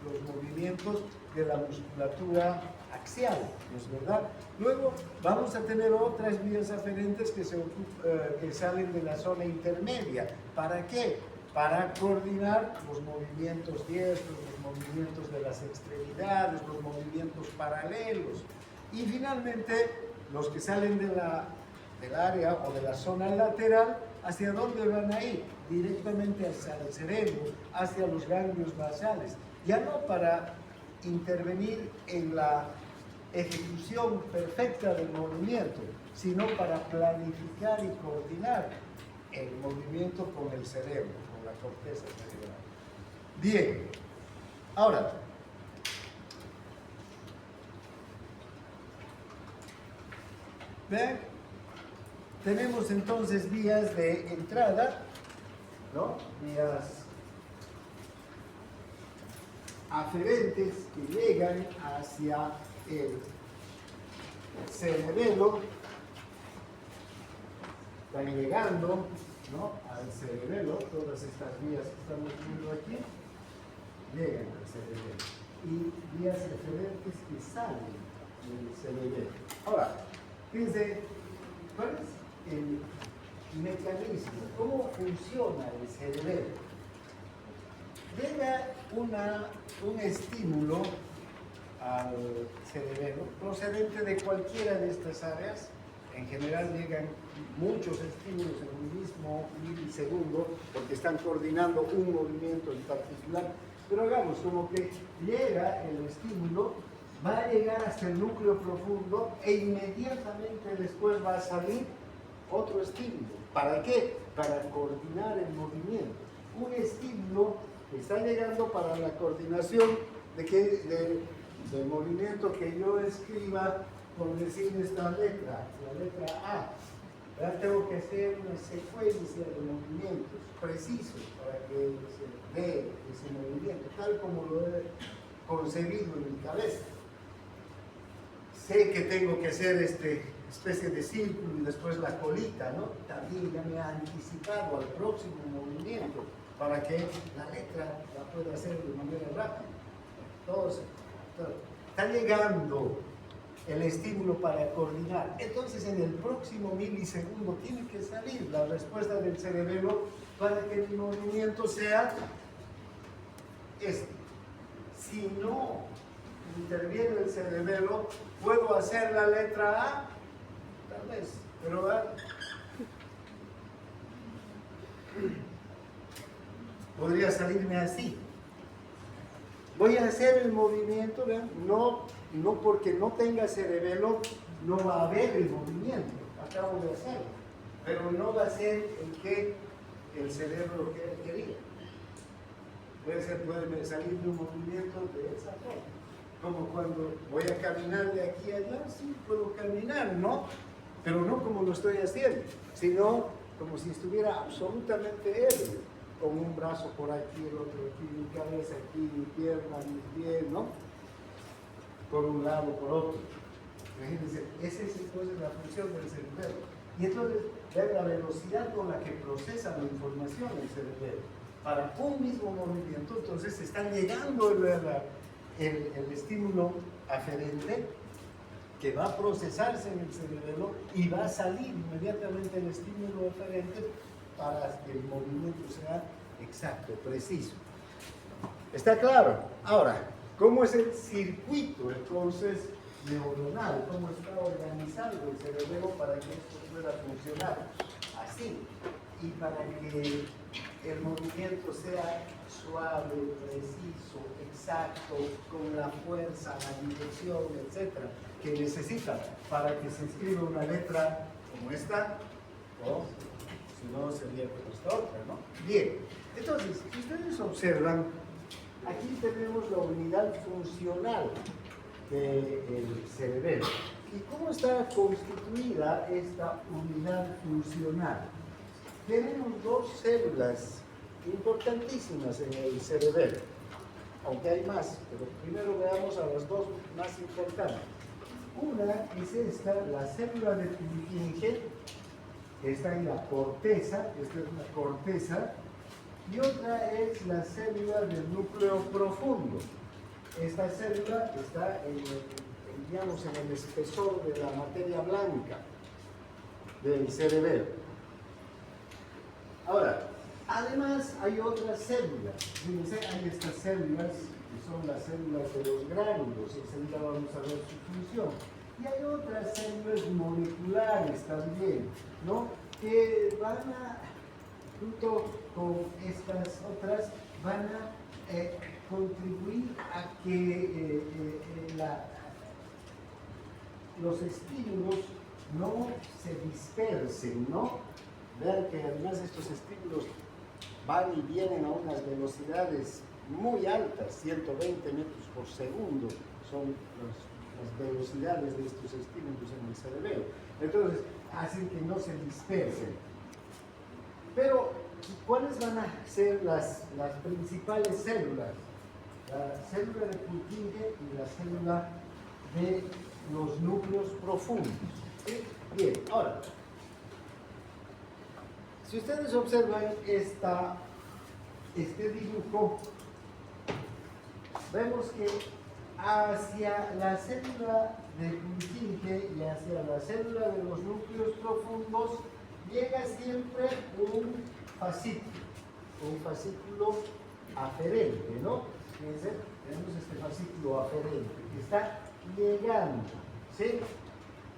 los movimientos de la musculatura axial, ¿no es verdad? Luego vamos a tener otras vías aferentes que salen de la zona intermedia. ¿Para qué? Para coordinar los movimientos diestros, los movimientos de las extremidades, los movimientos paralelos. Y finalmente, los que salen del área o de la zona lateral, ¿hacia dónde van a ir? Directamente hacia el cerebro, hacia los ganglios basales. Ya no para intervenir en la ejecución perfecta del movimiento, sino para planificar y coordinar el movimiento con el cerebro, con la corteza cerebral. Bien, ahora, ¿ven? Tenemos entonces vías de entrada, ¿no? Vías aferentes que llegan hacia el cerebelo, están llegando, ¿no?, al cerebelo. Todas estas vías que estamos viendo aquí llegan al cerebelo, y vías aferentes que salen del cerebelo. Ahora, fíjense, ¿cuál es el mecanismo? ¿Cómo funciona el cerebelo? Llega un estímulo al cerebelo procedente de cualquiera de estas áreas. En general llegan muchos estímulos en un mismo milisegundo porque están coordinando un movimiento en particular. Pero hagamos como que llega el estímulo, va a llegar hasta el núcleo profundo e inmediatamente después va a salir otro estímulo. ¿Para qué? Para coordinar el movimiento. Un estímulo que está llegando para la coordinación del movimiento que yo escriba, por decir esta letra, la letra A. Ahora tengo que hacer una secuencia de movimientos precisos para que se dé ese movimiento, tal como lo he concebido en mi cabeza. Sé que tengo que hacer especie de círculo y después la colita, ¿no? También ya me ha anticipado al próximo movimiento para que la letra la pueda hacer de manera rápida. Entonces, está llegando el estímulo para coordinar. Entonces, en el próximo milisegundo tiene que salir la respuesta del cerebelo para que el movimiento sea este. Si no interviene el cerebelo, ¿puedo hacer la letra A? Tal vez, pero podría salirme así. Voy a hacer el movimiento, ¿ven? No porque no tenga cerebelo, no va a haber el movimiento. Acabo de hacerlo, pero no va a ser el que el cerebro quería. Puede salir de un movimiento de esa forma. Como cuando voy a caminar de aquí a allá, sí puedo caminar, ¿no? Pero no como lo estoy haciendo, sino como si estuviera absolutamente ebrio, con un brazo por aquí, el otro aquí, mi cabeza aquí, mi pierna, mi pie, ¿no? Por un lado, por otro. Imagínense, esa es entonces la función del cerebelo. Y entonces, vean la velocidad con la que procesa la información el cerebelo. Para un mismo movimiento, entonces están llegando el estímulo aferente que va a procesarse en el cerebelo y va a salir inmediatamente el estímulo aferente para que el movimiento sea exacto, preciso. ¿Está claro? Ahora, ¿cómo es el circuito entonces neuronal? ¿Cómo está organizado el cerebelo para que esto pueda funcionar? Así. Y para que el movimiento sea suave, preciso, exacto, con la fuerza, la dirección, etcétera, que necesita para que se escriba una letra como esta, o si no sería como esta otra, ¿no? Bien, entonces, si ustedes observan, aquí tenemos la unidad funcional del cerebelo. ¿Y cómo está constituida esta unidad funcional? tenemos dos células importantísimas en el cerebelo, aunque hay más, pero primero veamos a las dos más importantes. Una es esta, la célula de Purkinje, que está en la corteza, esta es una corteza, y otra es la célula del núcleo profundo. Esta célula está digamos, en el espesor de la materia blanca del cerebelo. Ahora, además hay otras células. Fíjense, hay estas células que son las células de los gránulos, y enseguida vamos a ver su función. Y hay otras células moleculares también, ¿no? Que van a, junto con estas otras, van a contribuir a que los estímulos no se dispersen, ¿no? Vean que además estos estímulos van y vienen a unas velocidades muy altas, 120 metros por segundo son las velocidades de estos estímulos en el cerebelo. Entonces, hacen que no se dispersen. Pero, ¿cuáles van a ser las principales células? La célula de Purkinje y la célula de los núcleos profundos. ¿Sí? Bien, ahora, si ustedes observan este dibujo, vemos que hacia la célula de Purkinje y hacia la célula de los núcleos profundos llega siempre un fascículo aferente, ¿no? Fíjense, tenemos este fascículo aferente que está llegando, ¿sí?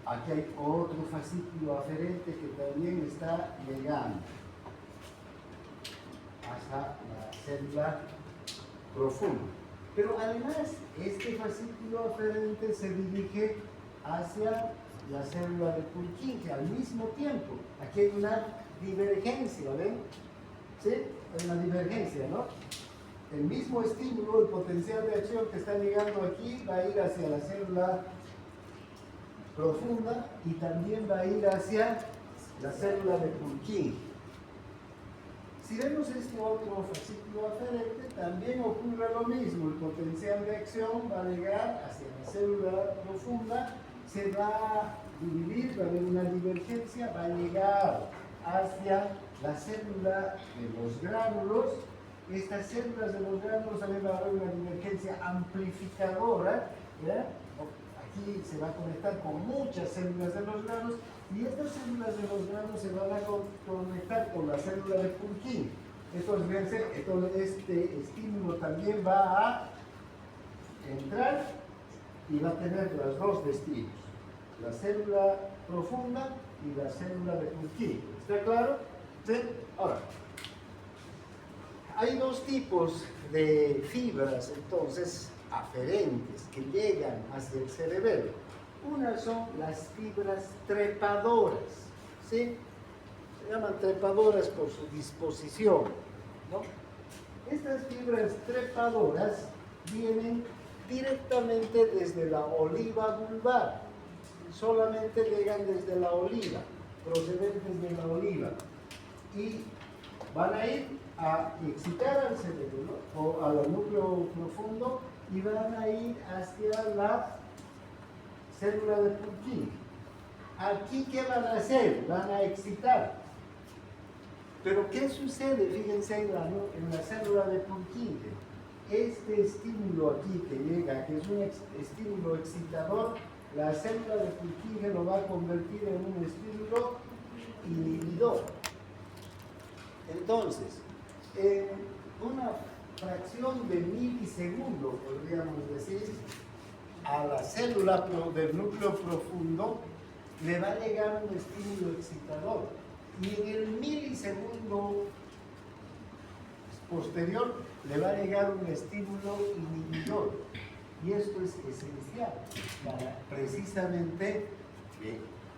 Aquí hay otro fascículo aferente que también está llegando hasta la célula profunda. Pero además, este fascículo aferente se dirige hacia la célula de Purkinje al mismo tiempo. Aquí hay una divergencia, ¿ven? ¿Sí? Hay una divergencia, ¿no? El mismo estímulo, el potencial de acción que está llegando aquí va a ir hacia la célula profunda y también va a ir hacia la célula de Purkinje. Si vemos este otro fascículo aferente, también ocurre lo mismo. El potencial de acción va a llegar hacia la célula profunda, se va a dividir, va a haber una divergencia, va a llegar hacia la célula de los gránulos. Estas células de los gránulos también va a haber una divergencia amplificadora, ¿ya? Aquí se va a conectar con muchas células de los granos y estas células de los granos se van a conectar con la célula de Purkinje. Entonces, fíjense, este estímulo también va a entrar y va a tener los dos destinos, la célula profunda y la célula de Purkinje. ¿Está claro? ¿Sí? Ahora, hay dos tipos de fibras, entonces, aferentes que llegan hacia el cerebelo. Una son las fibras trepadoras, ¿sí? Se llaman trepadoras por su disposición, ¿no? Estas fibras trepadoras vienen directamente desde la oliva vulvar, solamente llegan desde la oliva, procedentes de la oliva, y van a ir a excitar al cerebro, ¿no? O al núcleo profundo, y van a ir hacia la célula de Purkinje. Aquí, ¿qué van a hacer? Van a excitar. Pero, ¿qué sucede? Fíjense en la célula de Purkinje. Este estímulo aquí que llega, que es un estímulo excitador, la célula de Purkinje lo va a convertir en un estímulo inhibidor. Entonces, en una fracción de milisegundo, podríamos decir, a la célula del núcleo profundo le va a llegar un estímulo excitador y en el milisegundo posterior le va a llegar un estímulo inhibidor, y esto es esencial para precisamente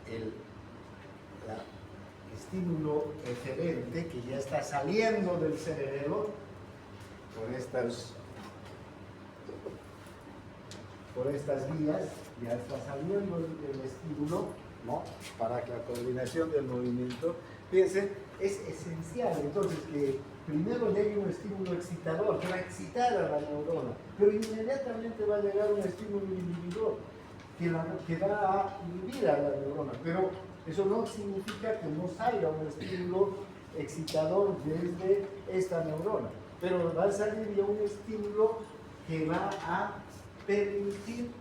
el estímulo eferente que ya está saliendo del cerebro por estas vías, ya está saliendo el estímulo, ¿no? Para la coordinación del movimiento. Fíjense, es esencial entonces que primero llegue un estímulo excitador que va a excitar a la neurona, pero inmediatamente va a llegar un estímulo inhibidor que va a inhibir a la neurona, pero eso no significa que no salga un estímulo excitador desde esta neurona, pero va a salir ya un estímulo que va a permitir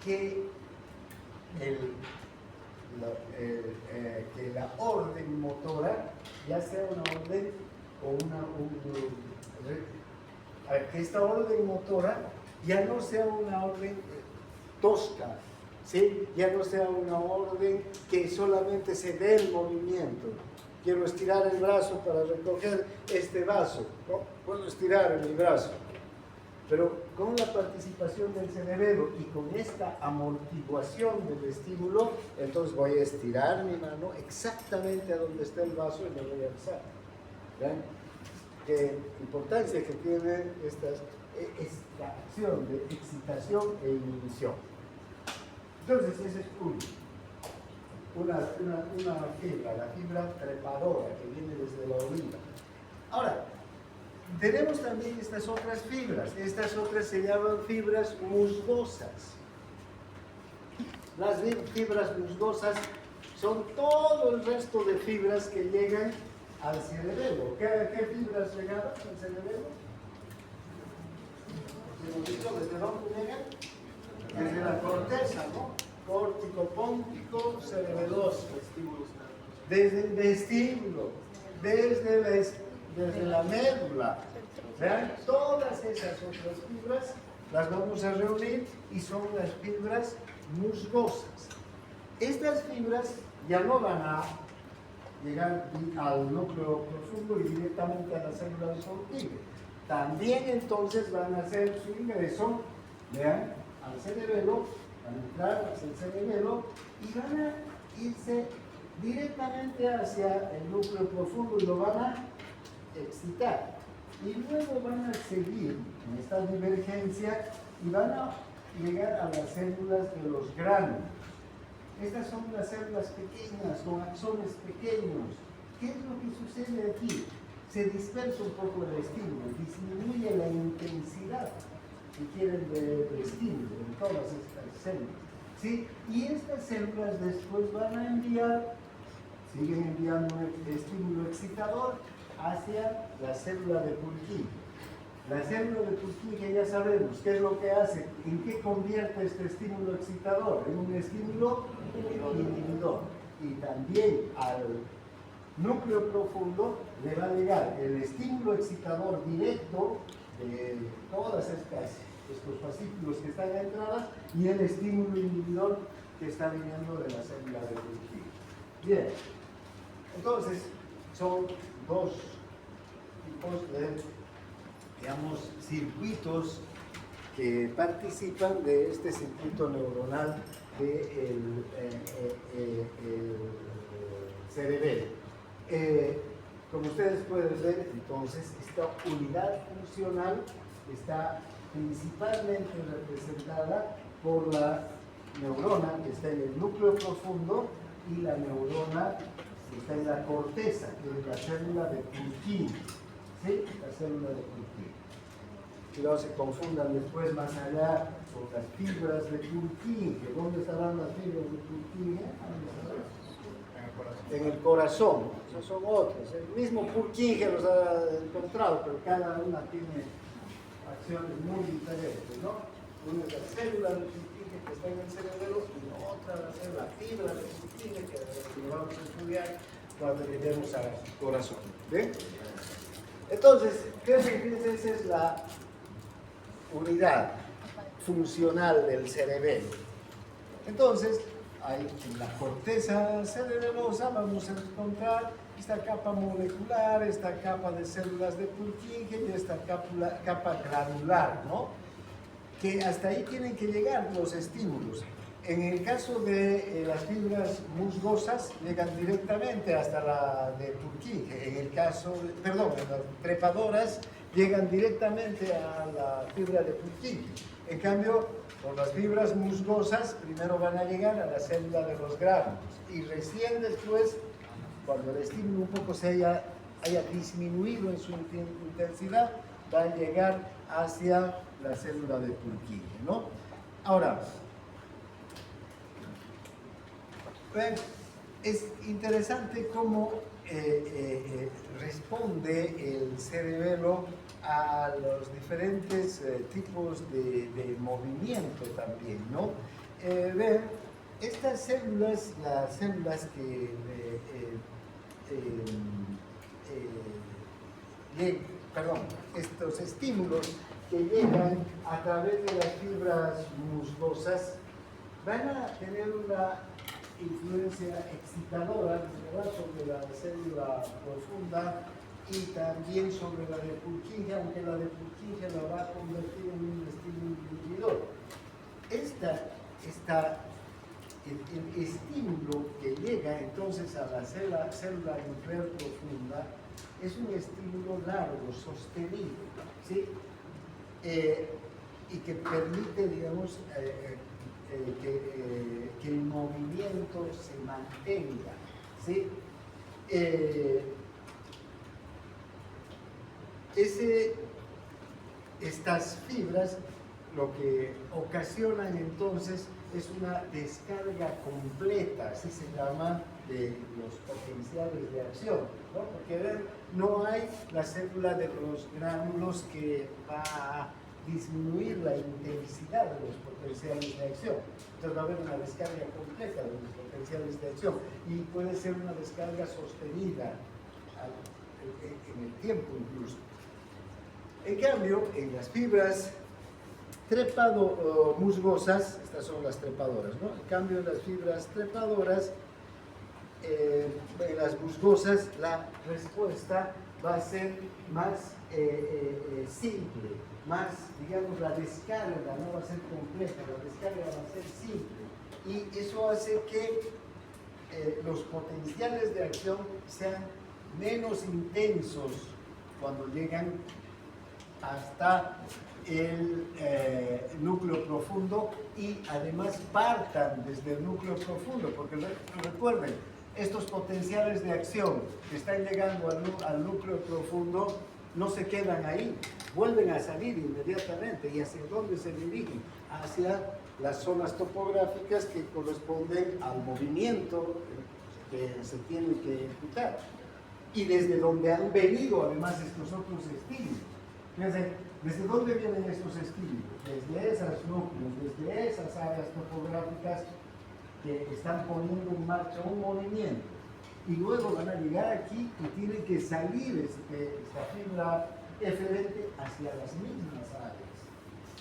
que que la orden motora ya sea una orden o que esta orden motora ya no sea una orden tosca, ¿sí? Ya no sea una orden que solamente se dé el movimiento. Quiero estirar el brazo para recoger este vaso, ¿no? Puedo estirar mi brazo, pero con la participación del cerebelo y con esta amortiguación del estímulo, entonces voy a estirar mi mano exactamente a donde está el vaso y me voy a alzar. ¿Ven? Qué importancia que tiene esta acción de excitación e inhibición. Entonces, ese es una fibra, la fibra trepadora que viene desde la oliva. Ahora, tenemos también estas otras fibras. Estas otras se llaman fibras musgosas. Las fibras musgosas son todo el resto de fibras que llegan al cerebelo. ¿Qué fibras llegan al cerebelo? ¿Desde dónde llegan? Desde la corteza, ¿no? Córtico, póntico, cerebeloso. Desde el vestíbulo, desde la médula. Vean, todas esas otras fibras las vamos a reunir y son las fibras musgosas. Estas fibras ya no van a llegar al núcleo profundo y directamente a la célula de Purkinje. También entonces van a hacer su ingreso, vean, al cerebelo, van a entrar hacia el cerebelo y van a irse directamente hacia el núcleo profundo y lo van a excitar. Y luego van a seguir en esta divergencia y van a llegar a las células de los gránulos. Estas son las células pequeñas, con axones pequeños. ¿Qué es lo que sucede aquí? Se dispersa un poco el estímulo, disminuye la intensidad, si quieren, de estímulo en todas estas células. ¿Sí? Y estas células después van a siguen enviando un estímulo excitador hacia la célula de Purkinje. La célula de Purkinje ya sabemos qué es lo que hace, en qué convierte este estímulo excitador, en un estímulo inhibidor. Y también al núcleo profundo le va a llegar el estímulo excitador directo de todas estos fascículos que están entradas y el estímulo inhibidor que está viniendo de la célula de Purkinje. Bien, entonces son dos tipos de, digamos, circuitos que participan de este circuito neuronal del cerebelo. Como ustedes pueden ver, entonces, esta unidad funcional está principalmente representada por la neurona que está en el núcleo profundo y la neurona que está en la corteza, que es la célula de Purkinje. ¿Sí? La célula de Purkinje. Y no se confundan después más allá con las fibras de Purkinje. ¿Dónde estarán las fibras de Purkinje? En el corazón. Esos son otros. El mismo Purkinje los ha encontrado, pero cada una tiene acciones muy diferentes, ¿no? Una es la célula de Purkinje que está en el cerebelo y otra va a ser la fibra de Purkinje que lo vamos a estudiar cuando lleguemos al corazón. ¿Bien? Entonces, fíjense, esa es la unidad funcional del cerebelo. Entonces, ahí en la corteza cerebelosa vamos a encontrar esta capa molecular, esta capa de células de Purkinje y esta capa granular, ¿no? Que hasta ahí tienen que llegar los estímulos. En el caso de las fibras musgosas, llegan directamente hasta la de Purkinje. En el caso, las trepadoras llegan directamente a la fibra de Purkinje. En cambio, con las fibras musgosas, primero van a llegar a la célula de los gránulos y recién después, cuando el estímulo un poco se haya disminuido en su intensidad, va a llegar hacia la célula de Purkinje, ¿no? Ahora, es interesante cómo responde el cerebelo a los diferentes tipos de movimiento también, ¿no? Ven, estas células, las células que estos estímulos que llegan a través de las fibras musgosas van a tener una influencia excitadora, ¿verdad?, sobre la célula profunda y también sobre la de Purkinje, aunque la de Purkinje la va a convertir en un estímulo inhibidor. El estímulo que llega entonces a la célula nuclear profunda es un estímulo largo, sostenido, ¿sí? Y que permite, digamos, que el movimiento se mantenga, ¿sí? Estas fibras lo que ocasionan entonces es una descarga completa, así se llama, de los potenciales de acción, ¿no? Porque ven, no hay la célula de los gránulos que va a disminuir la intensidad de los potenciales de acción. Entonces va a haber una descarga completa de los potenciales de acción y puede ser una descarga sostenida en el tiempo incluso. En cambio, en las fibras musgosas, estas son las trepadoras, ¿no? En cambio, en las fibras trepadoras, en las musgosas, la respuesta va a ser más simple, más, digamos, la descarga no va a ser completa, la descarga va a ser simple. Y eso hace que los potenciales de acción sean menos intensos cuando llegan hasta el núcleo profundo y además partan desde el núcleo profundo, porque recuerden, estos potenciales de acción que están llegando al núcleo profundo no se quedan ahí, vuelven a salir inmediatamente. ¿Y hacia dónde se dirigen? Hacia las zonas topográficas que corresponden al movimiento que se tiene que ejecutar y desde donde han venido además estos otros estímulos. Fíjense, ¿desde dónde vienen estos estímulos? Desde esos núcleos, desde esas áreas topográficas que están poniendo en marcha un movimiento. Y luego van a llegar aquí y tienen que salir esta fibra eferente hacia las mismas áreas,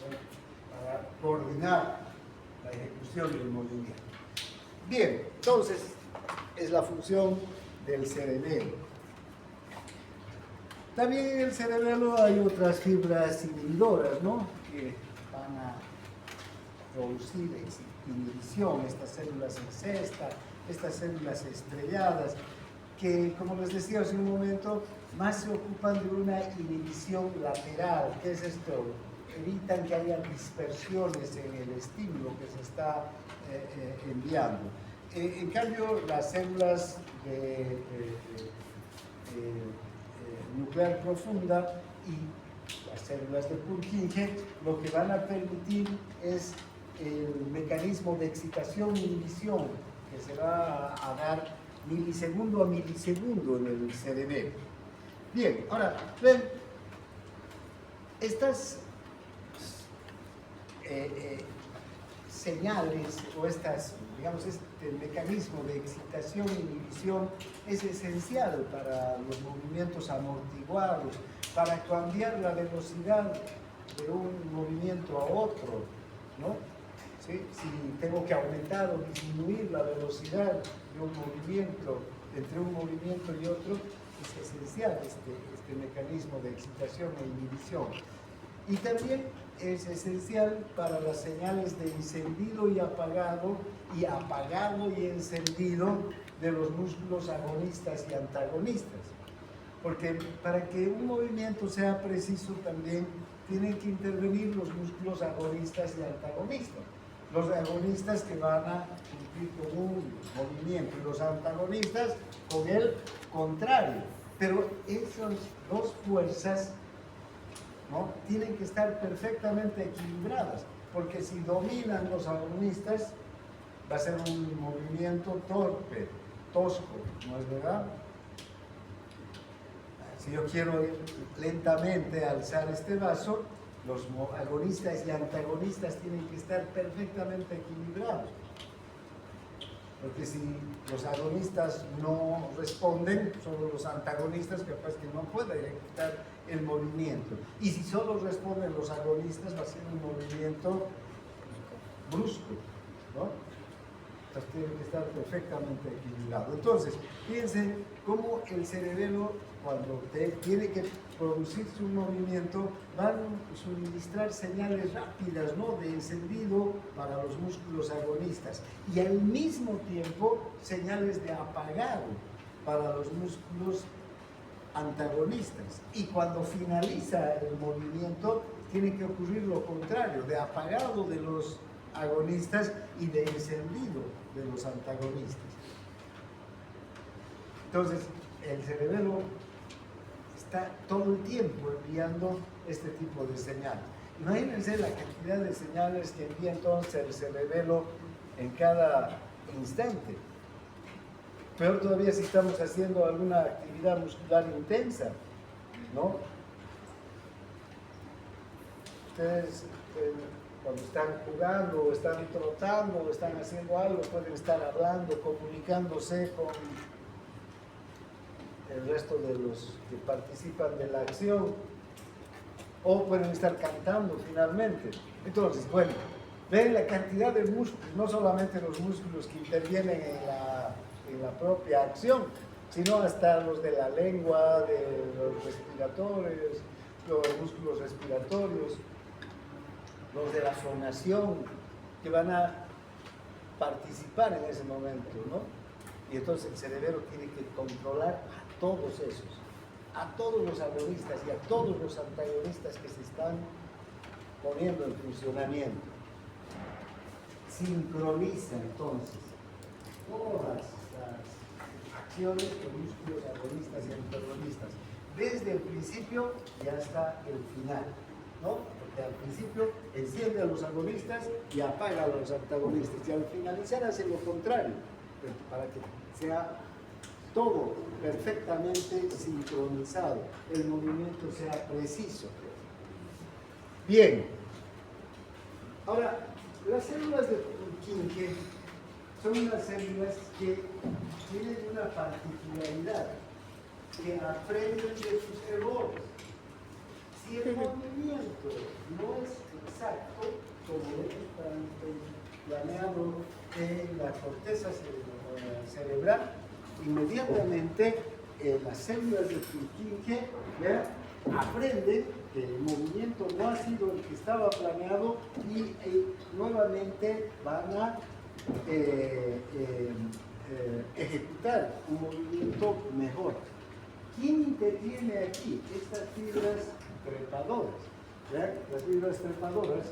¿no?, para coordinar la ejecución del movimiento. Bien, entonces es la función del cerebelo. También en el cerebelo hay otras fibras inhibidoras, ¿no?, que van a producir inhibición, estas células en cesta, estas células estrelladas, que, como les decía hace un momento, más se ocupan de una inhibición lateral. ¿Qué es esto? Evitan que haya dispersiones en el estímulo que se está enviando. En cambio, las células nuclear profunda y las células de Purkinje lo que van a permitir es el mecanismo de excitación e inhibición que se va a dar milisegundo a milisegundo en el cerebelo. Bien, ahora, ven, estas señales o digamos, este mecanismo de excitación e inhibición es esencial para los movimientos amortiguados, para cambiar la velocidad de un movimiento a otro, ¿no? ¿Sí? Si tengo que aumentar o disminuir la velocidad de un movimiento, entre un movimiento y otro, es esencial este mecanismo de excitación e inhibición. Y también es esencial para las señales de encendido y apagado y encendido de los músculos agonistas y antagonistas. Porque para que un movimiento sea preciso también tienen que intervenir los músculos agonistas y antagonistas. Los agonistas que van a cumplir con un movimiento y los antagonistas con el contrario. Pero esas dos fuerzas, ¿no?, tienen que estar perfectamente equilibradas, porque si dominan los agonistas va a ser un movimiento torpe, tosco, ¿no es verdad? Si yo quiero ir lentamente a alzar este vaso, los agonistas y antagonistas tienen que estar perfectamente equilibrados. Porque si los agonistas no responden, son los antagonistas capaz que no pueden ejecutar el movimiento. Y si solo responden los agonistas, va a ser un movimiento brusco, ¿no? Entonces tiene que estar perfectamente equilibrado. Entonces, fíjense cómo el cerebelo, cuando tiene que producirse un movimiento, van a suministrar señales rápidas, ¿no?, de encendido para los músculos agonistas y al mismo tiempo señales de apagado para los músculos antagonistas. Y cuando finaliza el movimiento, tiene que ocurrir lo contrario, de apagado de los agonistas y de encendido de los antagonistas. Entonces, el cerebelo está todo el tiempo enviando este tipo de señales. Imagínense la cantidad de señales que envía entonces el cerebelo en cada instante. Peor todavía si estamos haciendo alguna actividad muscular intensa, ¿no? Ustedes cuando están jugando, o están trotando, o están haciendo algo, pueden estar hablando, comunicándose con el resto de los que participan de la acción, o pueden estar cantando finalmente. Entonces, bueno, ven la cantidad de músculos, no solamente los músculos que intervienen en la propia acción, sino hasta los de la lengua, de los respiratorios, los músculos respiratorios, los de la fonación, que van a participar en ese momento, ¿no? Y entonces el cerebro tiene que controlar a todos esos, a todos los agonistas y a todos los antagonistas que se están poniendo en funcionamiento. Sincroniza entonces todas las acciones con músculos agonistas y antagonistas, desde el principio y hasta el final, ¿no? Porque al principio enciende a los agonistas y apaga a los antagonistas, y al finalizar hace lo contrario, para que sea todo perfectamente sincronizado, el movimiento sea preciso. Bien, ahora, las células de Purkinje son unas células que tienen una particularidad, que aprenden de sus errores. Si el movimiento no es exacto, como está planeado en la corteza cerebral, inmediatamente las células de Purkinje aprenden que el movimiento no ha sido el que estaba planeado y nuevamente van a ejecutar un movimiento mejor. ¿Quién interviene aquí? Estas fibras trepadoras. ¿Ya? Las fibras trepadoras,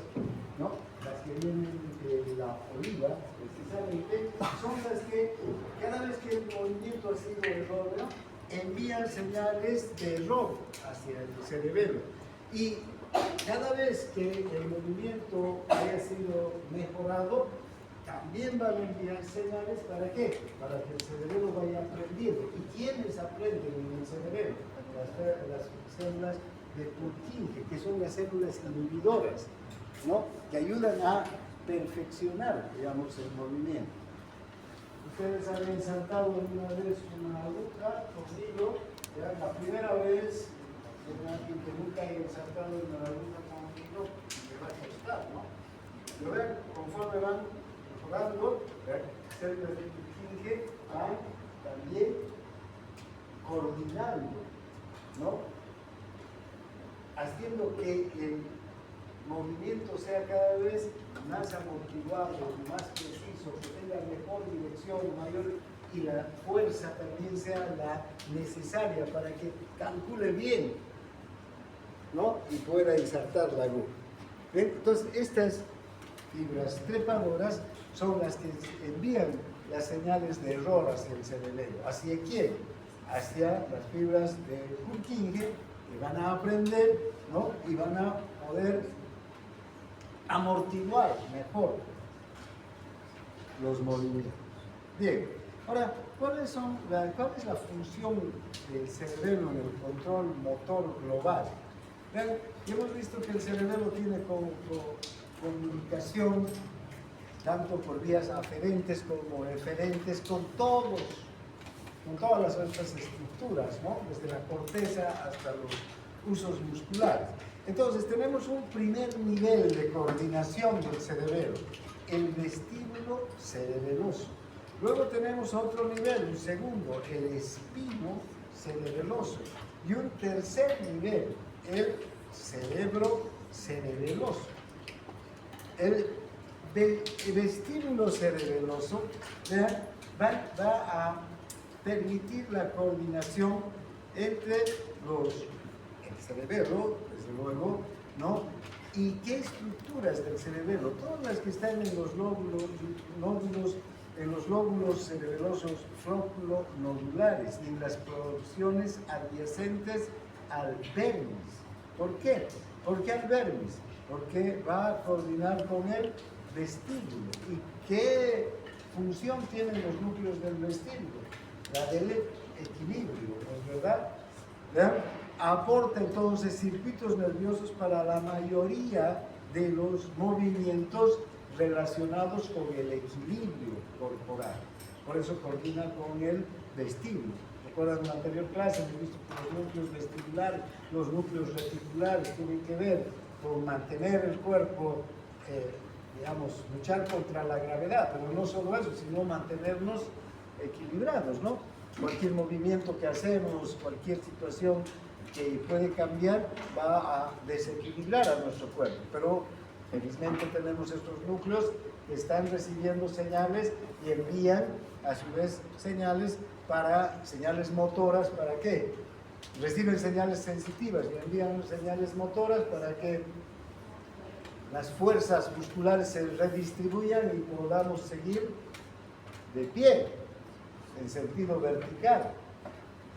¿no?, las que vienen de la oliva, precisamente, son las que, cada vez que el movimiento ha sido erróneo, envían señales de error hacia el cerebelo. Y cada vez que el movimiento haya sido mejorado, también van a enviar señales, ¿para qué? Para que el cerebelo vaya aprendiendo. ¿Y quiénes aprenden en el cerebelo? Las células de Purkinje, que son las células inhibidoras, ¿no?, que ayudan a perfeccionar, digamos, el movimiento. Ustedes han ensartado una vez una aguja conmigo, ¿ya? La primera vez, alguien que nunca haya ensartado una aguja conmigo, me va a costar, ¿no? Pero vean, conforme van mejorando, las células de Purkinje van también coordinando, ¿no?, haciendo que el movimiento sea cada vez más amortiguado, más preciso, que tenga mejor dirección, mayor, y la fuerza también sea la necesaria para que calcule bien, ¿no? Y pueda insertar la aguja. ¿Ven? Entonces, estas fibras trepadoras son las que envían las señales de error hacia el cerebelo. ¿Hacia quién? Hacia las fibras de Purkinje, que van a aprender, ¿no? Y van a poder amortiguar mejor los movimientos. Bien, ahora, ¿cuál es la función del cerebelo en el control motor global? Vean, hemos visto que el cerebelo tiene comunicación tanto por vías aferentes como eferentes con todas las otras estructuras, ¿no? Desde la corteza hasta los usos musculares. Entonces tenemos un primer nivel de coordinación del cerebelo, el vestíbulo cerebeloso. Luego tenemos otro nivel, un segundo, el espino cerebeloso. Y un tercer nivel, el cerebro cerebeloso. El vestíbulo cerebeloso va a permitir la coordinación entre el cerebelo, desde luego, ¿no? ¿Y qué estructuras del cerebelo? Todas las que están en los lóbulos cerebelosos flóculo-nodulares y en las porciones adyacentes al dermis. ¿Por qué? ¿Por qué al dermis? Porque va a coordinar con el vestíbulo. ¿Y qué función tienen los núcleos del vestíbulo? La del equilibrio, ¿no es verdad? ¿Vean? Aporta entonces circuitos nerviosos para la mayoría de los movimientos relacionados con el equilibrio corporal. Por eso coordina con el vestíbulo. ¿Recuerdan en la anterior clase? Hemos visto que los núcleos vestibulares, los núcleos reticulares tienen que ver con mantener el cuerpo, digamos, luchar contra la gravedad, pero no solo eso, sino mantenernos equilibrados, ¿no? Cualquier movimiento que hacemos, cualquier situación que puede cambiar, va a desequilibrar a nuestro cuerpo, pero felizmente tenemos estos núcleos que están recibiendo señales y envían a su vez señales motoras. ¿Para qué? Reciben señales sensitivas y envían señales motoras para que las fuerzas musculares se redistribuyan y podamos seguir de pie en sentido vertical.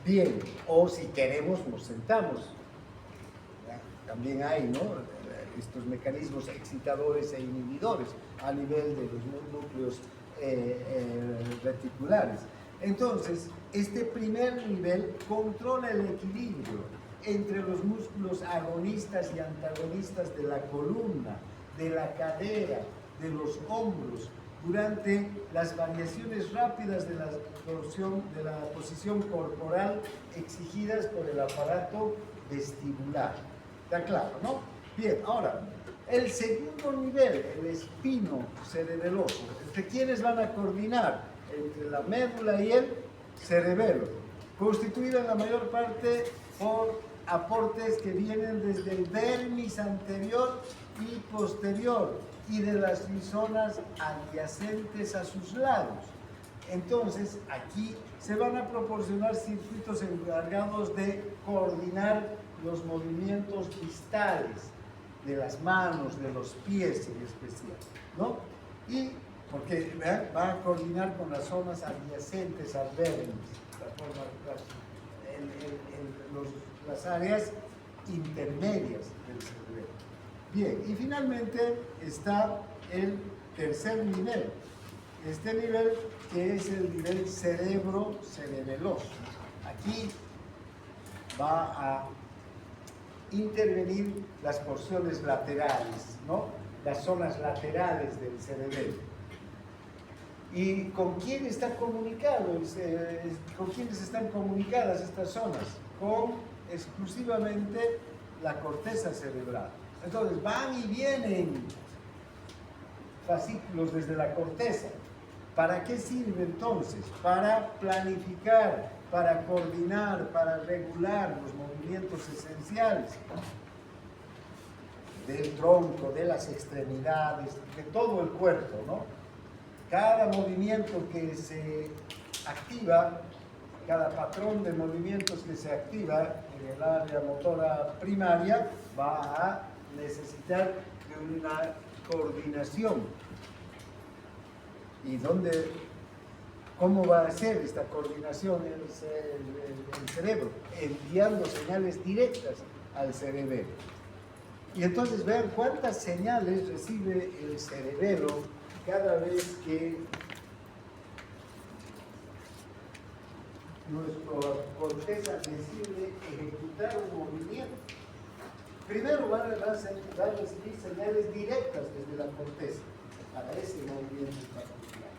Bien, o si queremos nos sentamos. También hay, ¿no?, estos mecanismos excitadores e inhibidores a nivel de los núcleos reticulares. Entonces, este primer nivel controla el equilibrio entre los músculos agonistas y antagonistas de la columna, de la cadera, de los hombros, durante las variaciones rápidas de la posición corporal exigidas por el aparato vestibular. ¿Está claro, no? Bien, ahora, el segundo nivel, el espino cerebeloso, ¿entre quiénes van a coordinar? Entre la médula y el cerebelo, constituido en la mayor parte por aportes que vienen desde el dermis anterior y posterior y de las zonas adyacentes a sus lados. Entonces, aquí se van a proporcionar circuitos encargados de coordinar los movimientos distales de las manos, de los pies en especial, ¿no? Y porque va a coordinar con las zonas adyacentes al dermis, las áreas intermedias del cerebelo. Bien, y finalmente está el tercer nivel. Este nivel que es el nivel cerebro-cerebeloso. Aquí va a intervenir las porciones laterales, ¿no? Las zonas laterales del cerebelo. ¿Y con quién está comunicado? ¿Con quiénes están comunicadas estas zonas? Con exclusivamente la corteza cerebral. Entonces van y vienen fascículos desde la corteza. ¿Para qué sirve entonces? Para planificar, para coordinar, para regular los movimientos esenciales del tronco, de las extremidades, de todo el cuerpo, ¿no? Cada movimiento que se activa, cada patrón de movimientos que se activa en el área motora primaria va a necesitar de una coordinación. ¿Y cómo va a ser esta coordinación el cerebro? Enviando señales directas al cerebelo. Y entonces vean cuántas señales recibe el cerebelo cada vez que nuestra corteza decide ejecutar un movimiento. Primero va a recibir señales directas desde la corteza para ese movimiento en particular.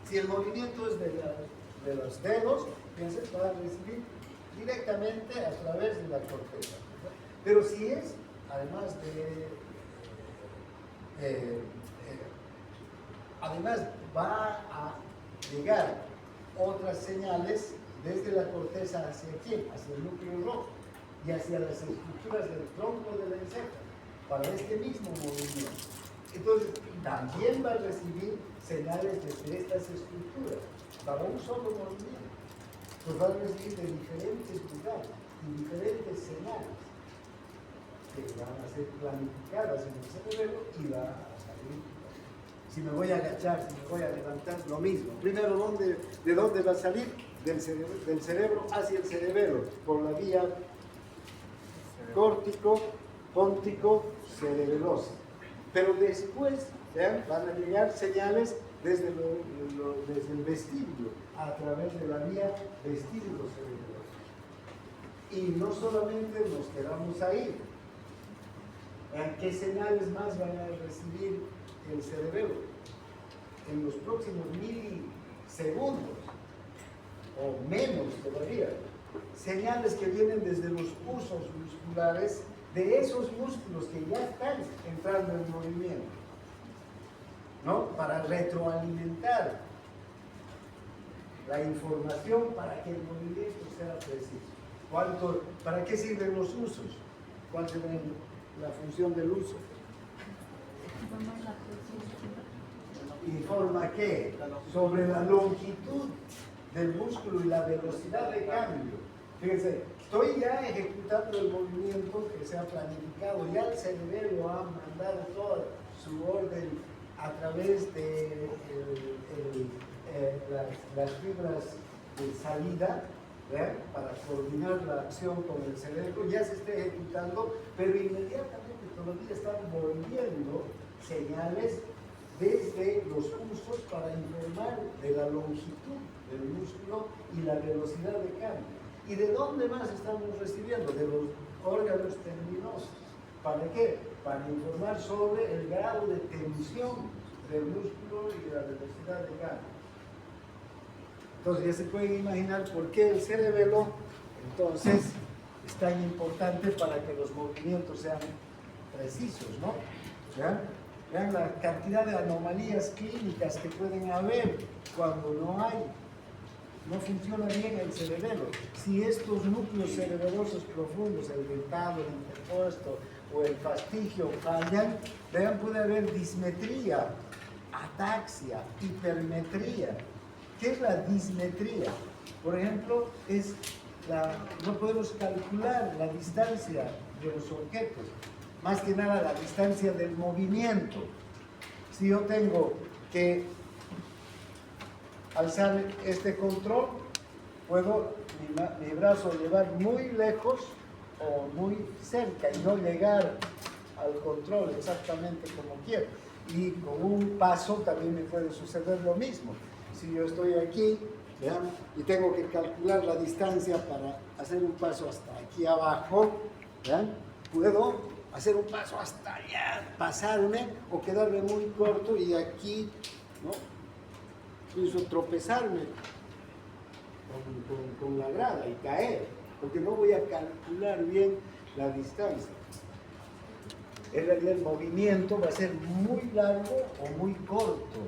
Si el movimiento es de los dedos, entonces va a recibir directamente a través de la corteza. Pero si es, además va a llegar otras señales desde la corteza hacia quién, hacia el núcleo rojo y hacia las estructuras del tronco del encéfalo para este mismo movimiento. Entonces, también va a recibir señales desde estas estructuras para un solo movimiento. Pues va a recibir de diferentes lugares y diferentes señales que van a ser planificadas en el cerebro y va a salir. Si me voy a agachar, si me voy a levantar, lo mismo. Primero, ¿de dónde va a salir? Del cerebro hacia el cerebelo, por la vía córtico, póntico, cerebelosa. Pero después van a llegar señales desde el vestíbulo, a través de la vía vestíbulo cerebelosa. Y no solamente nos quedamos ahí. ¿Qué señales más van a recibir el cerebelo? En los próximos milisegundos, o menos todavía, señales que vienen desde los usos musculares de esos músculos que ya están entrando en movimiento, ¿no? Para retroalimentar la información para que el movimiento sea preciso. ¿Para qué sirven los usos? ¿Cuál será la función del uso? Informa qué? Sobre la longitud del músculo y la velocidad de cambio. Fíjense, estoy ya ejecutando el movimiento que se ha planificado, ya el cerebro ha mandado toda su orden a través de las fibras de salida, ¿verdad? Para coordinar la acción con el cerebro, ya se está ejecutando, pero inmediatamente todavía están volviendo señales desde los usos para informar de la longitud del músculo y la velocidad de cambio. ¿Y de dónde más estamos recibiendo? De los órganos tendinosos. ¿Para qué? Para informar sobre el grado de tensión del músculo y la velocidad de cambio. Entonces ya se pueden imaginar por qué el cerebelo entonces es tan importante para que los movimientos sean precisos, ¿no? ¿Ya? Vean la cantidad de anomalías clínicas que pueden haber cuando no funciona bien el cerebelo. Si estos núcleos cerebelosos profundos, el dentado, el interpuesto o el fastigio fallan, vean, puede haber dismetría, ataxia, hipermetría. ¿Qué es la dismetría? Por ejemplo, no podemos calcular la distancia de los objetos, más que nada la distancia del movimiento. Si yo tengo que alzar este control, puedo mi brazo llevar muy lejos o muy cerca y no llegar al control exactamente como quiero. Y con un paso también me puede suceder lo mismo. Si yo estoy aquí, ¿vean? Y tengo que calcular la distancia para hacer un paso hasta aquí abajo, ¿vean? Puedo hacer un paso hasta allá, pasarme o quedarme muy corto y aquí, ¿no? Incluso tropezarme con la grada y caer, porque no voy a calcular bien la distancia. En realidad el movimiento va a ser muy largo o muy corto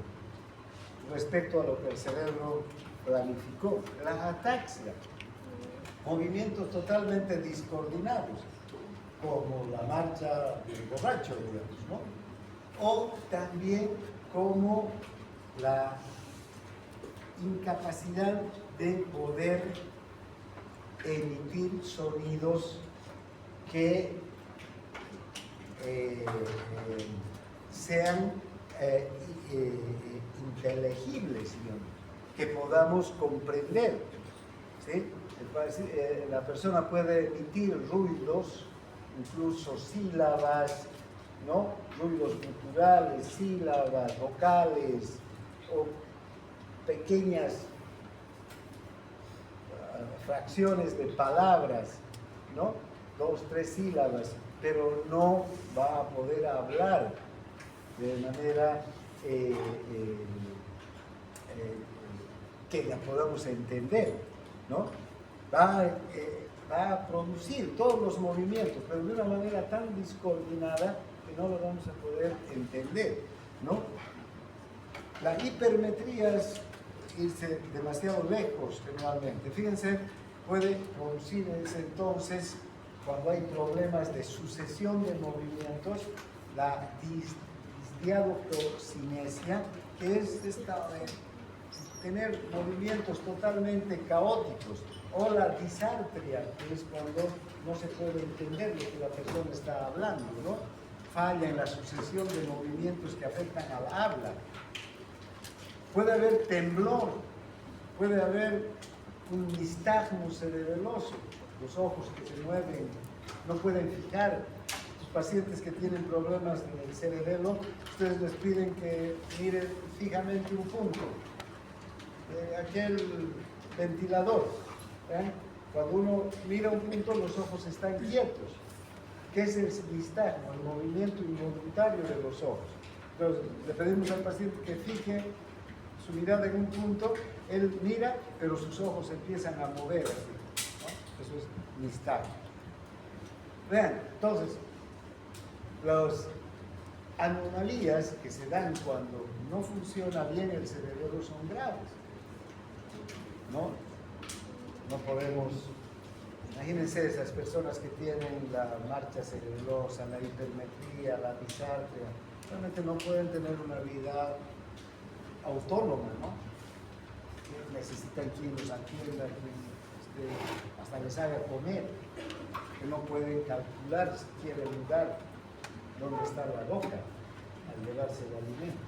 respecto a lo que el cerebro planificó. La ataxia, movimientos totalmente discoordinados, como la marcha del borracho, digamos, ¿no? O también como incapacidad de poder emitir sonidos que sean inteligibles, digamos, que podamos comprender, ¿sí? La persona puede emitir ruidos, incluso sílabas, ¿no? Ruidos guturales, sílabas, vocales o pequeñas fracciones de palabras, ¿no? 2, 3 sílabas, pero no va a poder hablar de manera que la podamos entender, ¿no? Va a producir todos los movimientos, pero de una manera tan descoordinada que no lo vamos a poder entender, ¿no? La hipermetría es irse demasiado lejos generalmente. Fíjense, puede producir entonces, cuando hay problemas de sucesión de movimientos, la disdiadococinesia, que es esta de tener movimientos totalmente caóticos, o la disartria, que es cuando no se puede entender lo que la persona está hablando, ¿no? Falla en la sucesión de movimientos que afectan al habla. Puede haber temblor, puede haber un nistagmo cerebeloso, los ojos que se mueven, no pueden fijar. Los pacientes que tienen problemas en el cerebelo, ustedes les piden que miren fijamente un punto, aquel ventilador. Cuando uno mira un punto, los ojos están quietos. ¿Qué es el nistagmo? El movimiento involuntario de los ojos. Entonces, le pedimos al paciente que fije su mirada en un punto, él mira, pero sus ojos empiezan a mover así, ¿no? Eso es nistagmo. Vean, entonces, las anomalías que se dan cuando no funciona bien el cerebro son graves, ¿no? No podemos, imagínense esas personas que tienen la marcha cerebelosa, la hipermetría, la disartria, realmente no pueden tener una vida autónoma, ¿no? Necesitan quien los atienda, quien hasta les haga comer, que no pueden calcular siquiera el lugar donde está la boca al llevarse el alimento.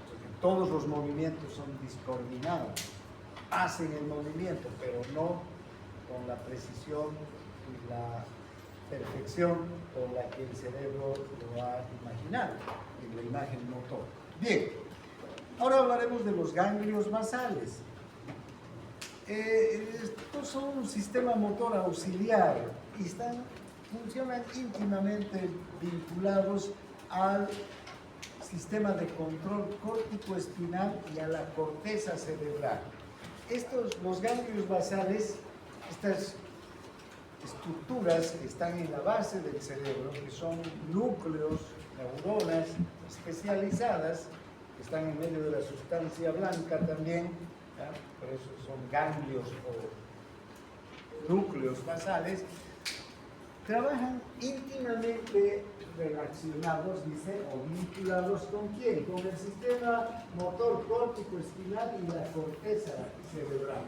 Porque todos los movimientos son descoordinados, hacen el movimiento, pero no con la precisión y la perfección con la que el cerebro lo ha imaginado, en la imagen motor. Bien, ahora hablaremos de los ganglios basales. Estos son un sistema motor auxiliar y funcionan íntimamente vinculados al sistema de control córtico-espinal y a la corteza cerebral. Los ganglios basales, estas estructuras que están en la base del cerebro, que son núcleos, neuronas especializadas, que están en medio de la sustancia blanca también, ¿ya? Por eso son ganglios o núcleos basales, trabajan íntimamente relacionados, dice, o vinculados ¿con quién? Con el sistema motor córtico espinal y la corteza cerebral.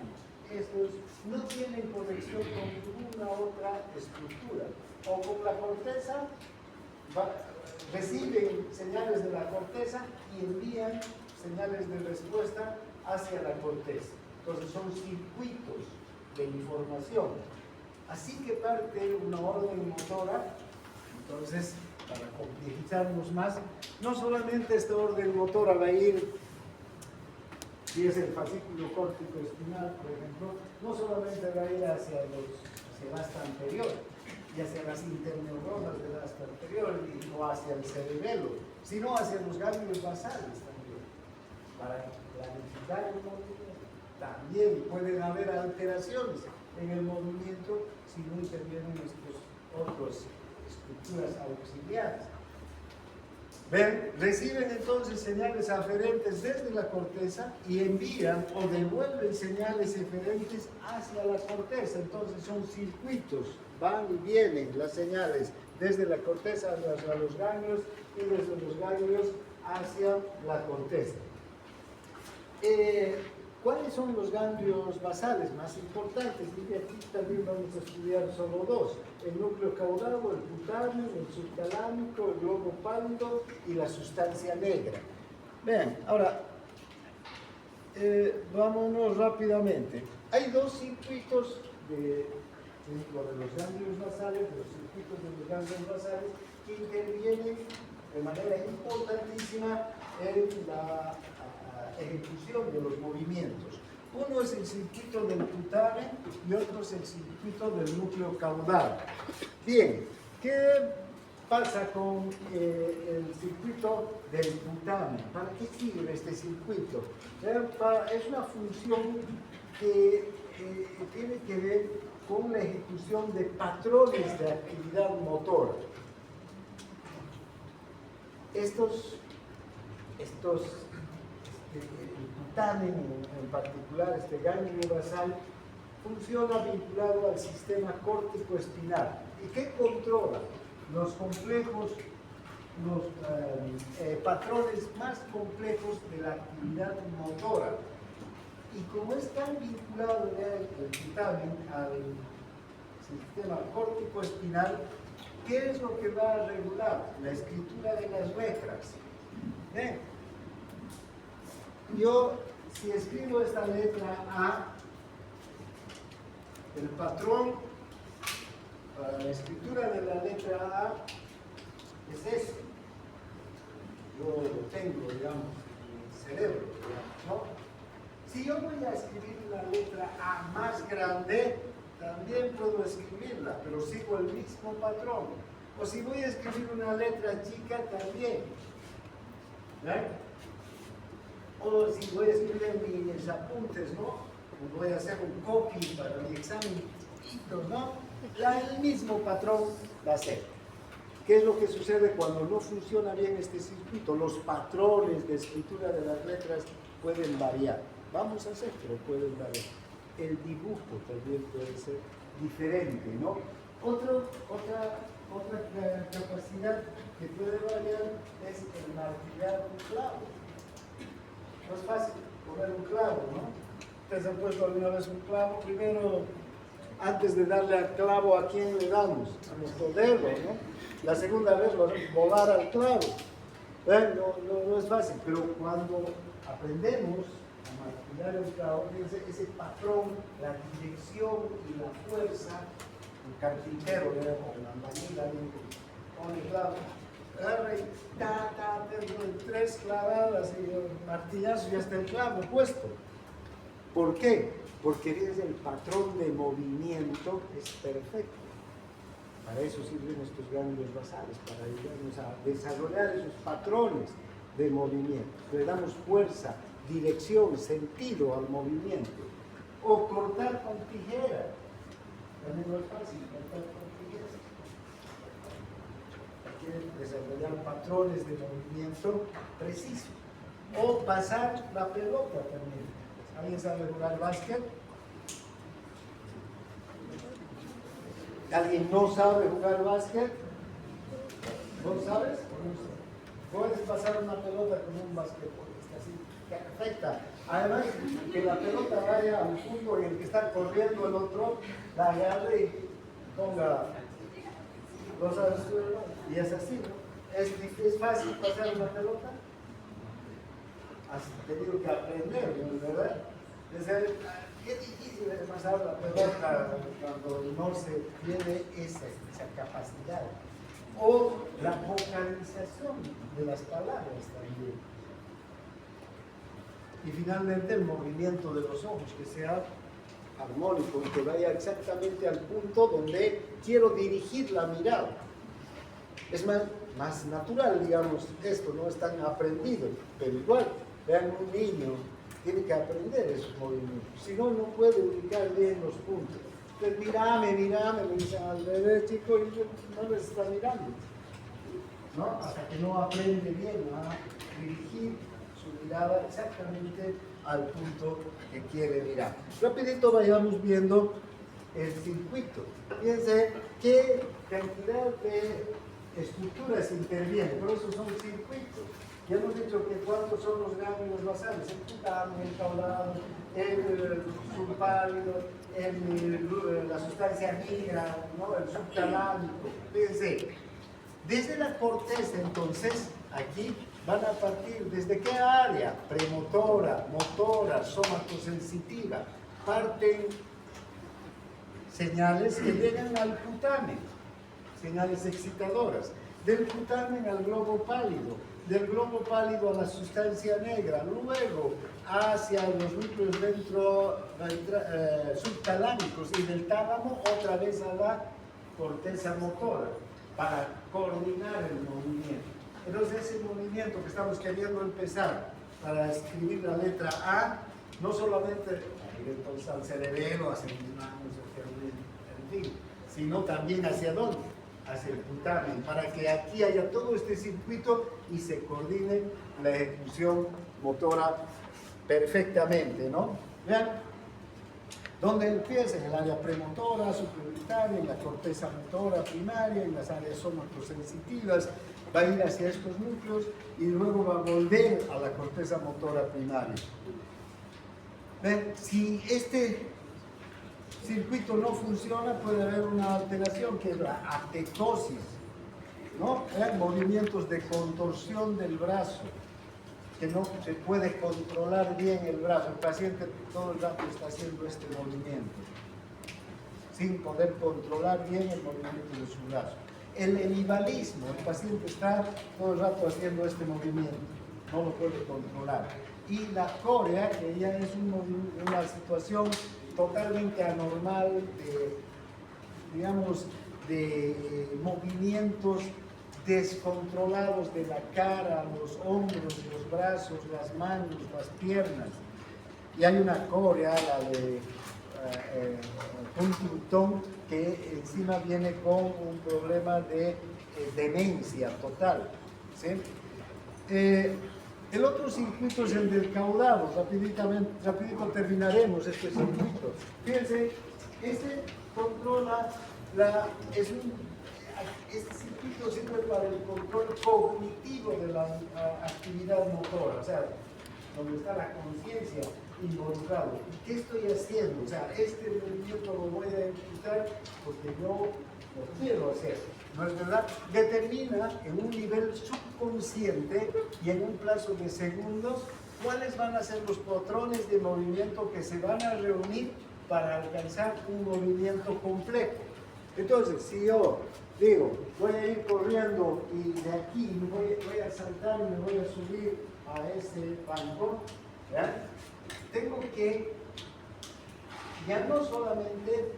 Estos no tienen conexión con ninguna otra estructura. O con la corteza, reciben señales de la corteza y envían señales de respuesta hacia la corteza. Entonces son circuitos de información. Así que parte una orden motora. Entonces, para complejizarnos más, no solamente esta orden motora va a ir, si es el fascículo córtico espinal, por ejemplo, no solamente va a ir hacia el asta anterior y hacia las interneuronas del asta anterior o hacia el cerebelo, sino hacia los ganglios basales también. Para planificar el movimiento, también pueden haber alteraciones en el movimiento si no intervienen estos otros estructuras auxiliares. ¿Ven? Reciben entonces señales aferentes desde la corteza y envían o devuelven señales eferentes hacia la corteza. Entonces son circuitos, van y vienen las señales desde la corteza hacia los ganglios y desde los ganglios hacia la corteza. ¿Cuáles son los ganglios basales más importantes? Y aquí también vamos a estudiar solo dos: el núcleo caudado, el putáneo, el subtalámico, el globo pálido y la sustancia negra. Vean, ahora, vámonos rápidamente. Hay dos circuitos dentro de los ganglios basales, de los circuitos de los ganglios basales, que intervienen de manera importantísima en la ejecución de los movimientos. Uno es el circuito del putamen y otro es el circuito del núcleo caudal. Bien, ¿qué pasa con el circuito del putamen? ¿Para qué sirve este circuito? Es una función que tiene que ver con la ejecución de patrones de actividad motora. El putamen en particular, este ganglio basal, funciona vinculado al sistema córtico-espinal. ¿Y qué controla? Los complejos, los patrones más complejos de la actividad motora. Y como es tan vinculado el putamen al sistema córtico-espinal, ¿qué es lo que va a regular? La escritura de las letras. Yo, si escribo esta letra A, el patrón para la escritura de la letra A es eso. Yo lo tengo, digamos, en el cerebro, digamos, ¿no? Si yo voy a escribir la letra A más grande, también puedo escribirla, pero sigo el mismo patrón. O si voy a escribir una letra chica, también. O si voy a escribir en mis apuntes, ¿no? Voy a hacer un copy para mi examen, ¿no? El mismo patrón va a ser. ¿Qué es lo que sucede cuando no funciona bien este circuito? Los patrones de escritura de las letras pueden variar. Vamos a hacer, pero pueden variar. El dibujo también puede ser diferente, ¿no? Otra capacidad que puede variar es el martillar un clavo. No es fácil poner un clavo, ¿no? Ustedes han puesto alguna vez un clavo. Primero, antes de darle al clavo, ¿a quién le damos? A nuestro dedo, ¿no? La segunda vez lo hacemos volar al clavo. No es fácil, pero cuando aprendemos a martillar el clavo, fíjense, ese patrón, la dirección y la fuerza, un carpintero, o una manila, con el clavo, agarra y dentro de 3 clavadas y el martillazo ya está el clavo puesto. ¿Por qué? Porque el patrón de movimiento es perfecto. Para eso sirven estos ganglios basales, para ayudarnos a desarrollar esos patrones de movimiento. Le damos fuerza, dirección, sentido al movimiento. O cortar con tijera. También no es fácil cortar con tijera. Hay que desarrollar patrones de movimiento precisos. O pasar la pelota también. ¿Alguien sabe jugar básquet? ¿Alguien no sabe jugar básquet? ¿No sabes? Puedes pasar una pelota con un basquetbolista así, perfecta. Además, que la pelota vaya al punto en el que está corriendo el otro, la agarre y ponga los al suelo, y es así, ¿no? ¿Es fácil pasar una pelota? Has tenido que aprender, ¿verdad? Qué difícil es pasar la pelota cuando no se tiene esa capacidad. O la vocalización de las palabras también. Y finalmente el movimiento de los ojos, que sea armónico y que vaya exactamente al punto donde quiero dirigir la mirada. Es más natural, digamos, esto no es tan aprendido, pero igual, vean, un niño tiene que aprender esos movimientos, si no, no puede ubicar bien los puntos. Entonces, mírame, me dicen al bebé chico y no les está mirando, ¿no? Hasta que no aprende bien a dirigir su mirada exactamente al punto que quiere mirar. Rapidito vayamos viendo el circuito. Fíjense qué cantidad de estructuras intervienen, por eso son circuitos. Ya hemos dicho que cuántos son los ganglios basales: el cutáneo, el caudado, el subpálido, la sustancia negra, ¿no? El subtalámico. Fíjense, desde la corteza, entonces, aquí van a partir, ¿desde qué área? Premotora, motora, somatosensitiva. Parten señales que llegan al putamen, señales excitadoras. Del putamen al globo pálido, del globo pálido a la sustancia negra, luego hacia los núcleos subtalámicos, y del tálamo otra vez a la corteza motora para coordinar el movimiento. Entonces ese movimiento que estamos queriendo empezar para escribir la letra A, no solamente entonces al cerebelo, hacia mis manos, en fin, sino también hacia dónde, hacia el putamen, para que aquí haya todo este circuito y se coordine la ejecución motora perfectamente, ¿no? Vean, ¿dónde empieza? En el área premotora, supraorbital, en la corteza motora primaria, en las áreas somatosensitivas, va a ir hacia estos núcleos y luego va a volver a la corteza motora primaria. ¿Ven? Si este circuito no funciona, puede haber una alteración que es la atetosis, ¿no? Movimientos de contorsión del brazo, que no se puede controlar bien el brazo. El paciente todo el rato está haciendo este movimiento, sin poder controlar bien el movimiento de su brazo. El hemivalismo, el paciente está todo el rato haciendo este movimiento, no lo puede controlar. Y la corea, que ya es una situación totalmente anormal de movimientos descontrolados de la cara, los hombros, los brazos, las manos, las piernas. Y hay una corea, la de Huntington, que encima viene con un problema de demencia total, ¿sí? El otro circuito es el del caudado. Rapidito terminaremos este circuito. Fíjense, este controla este circuito sirve para el control cognitivo de la actividad motora, o sea, donde está la conciencia involucrado. ¿Qué estoy haciendo? O sea, este movimiento lo voy a ejecutar porque yo lo quiero hacer, ¿no es verdad? Determina en un nivel subconsciente y en un plazo de segundos cuáles van a ser los patrones de movimiento que se van a reunir para alcanzar un movimiento complejo. Entonces, si yo digo, voy a ir corriendo y de aquí voy a saltar y me voy a subir a ese banco, ¿ya? Tengo que ya no solamente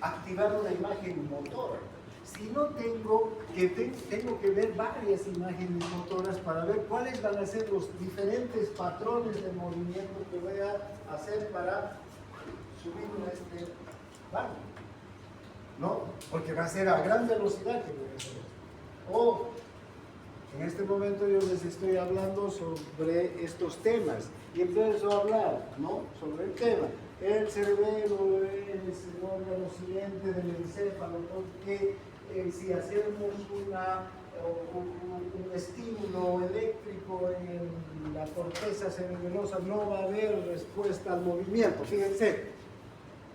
activar una imagen motora, sino tengo que ver varias imágenes motoras para ver cuáles van a ser los diferentes patrones de movimiento que voy a hacer para subirme a este banco, ¿no? Porque va a ser a gran velocidad que voy a hacer. O en este momento yo les estoy hablando sobre estos temas y empiezo a hablar, ¿no? Sobre el tema. El cerebelo es el órgano siguiente del encéfalo, porque si hacemos un estímulo eléctrico en la corteza cerebelosa no va a haber respuesta al movimiento. Fíjense,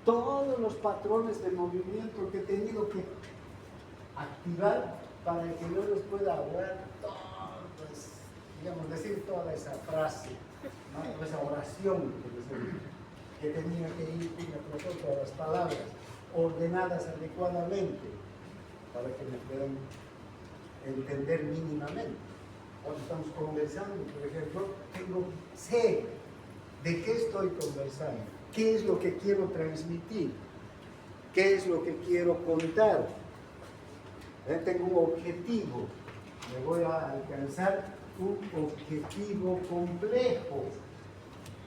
todos los patrones de movimiento que he tenido que activar para que yo les pueda hablar pues, digamos, decir toda esa frase, ¿no? Toda esa oración que tenía que ir con todas las palabras ordenadas adecuadamente para que me puedan entender mínimamente. Cuando estamos conversando, por ejemplo, sé de qué estoy conversando, qué es lo que quiero transmitir, qué es lo que quiero contar. Tengo un objetivo, me voy a alcanzar un objetivo complejo,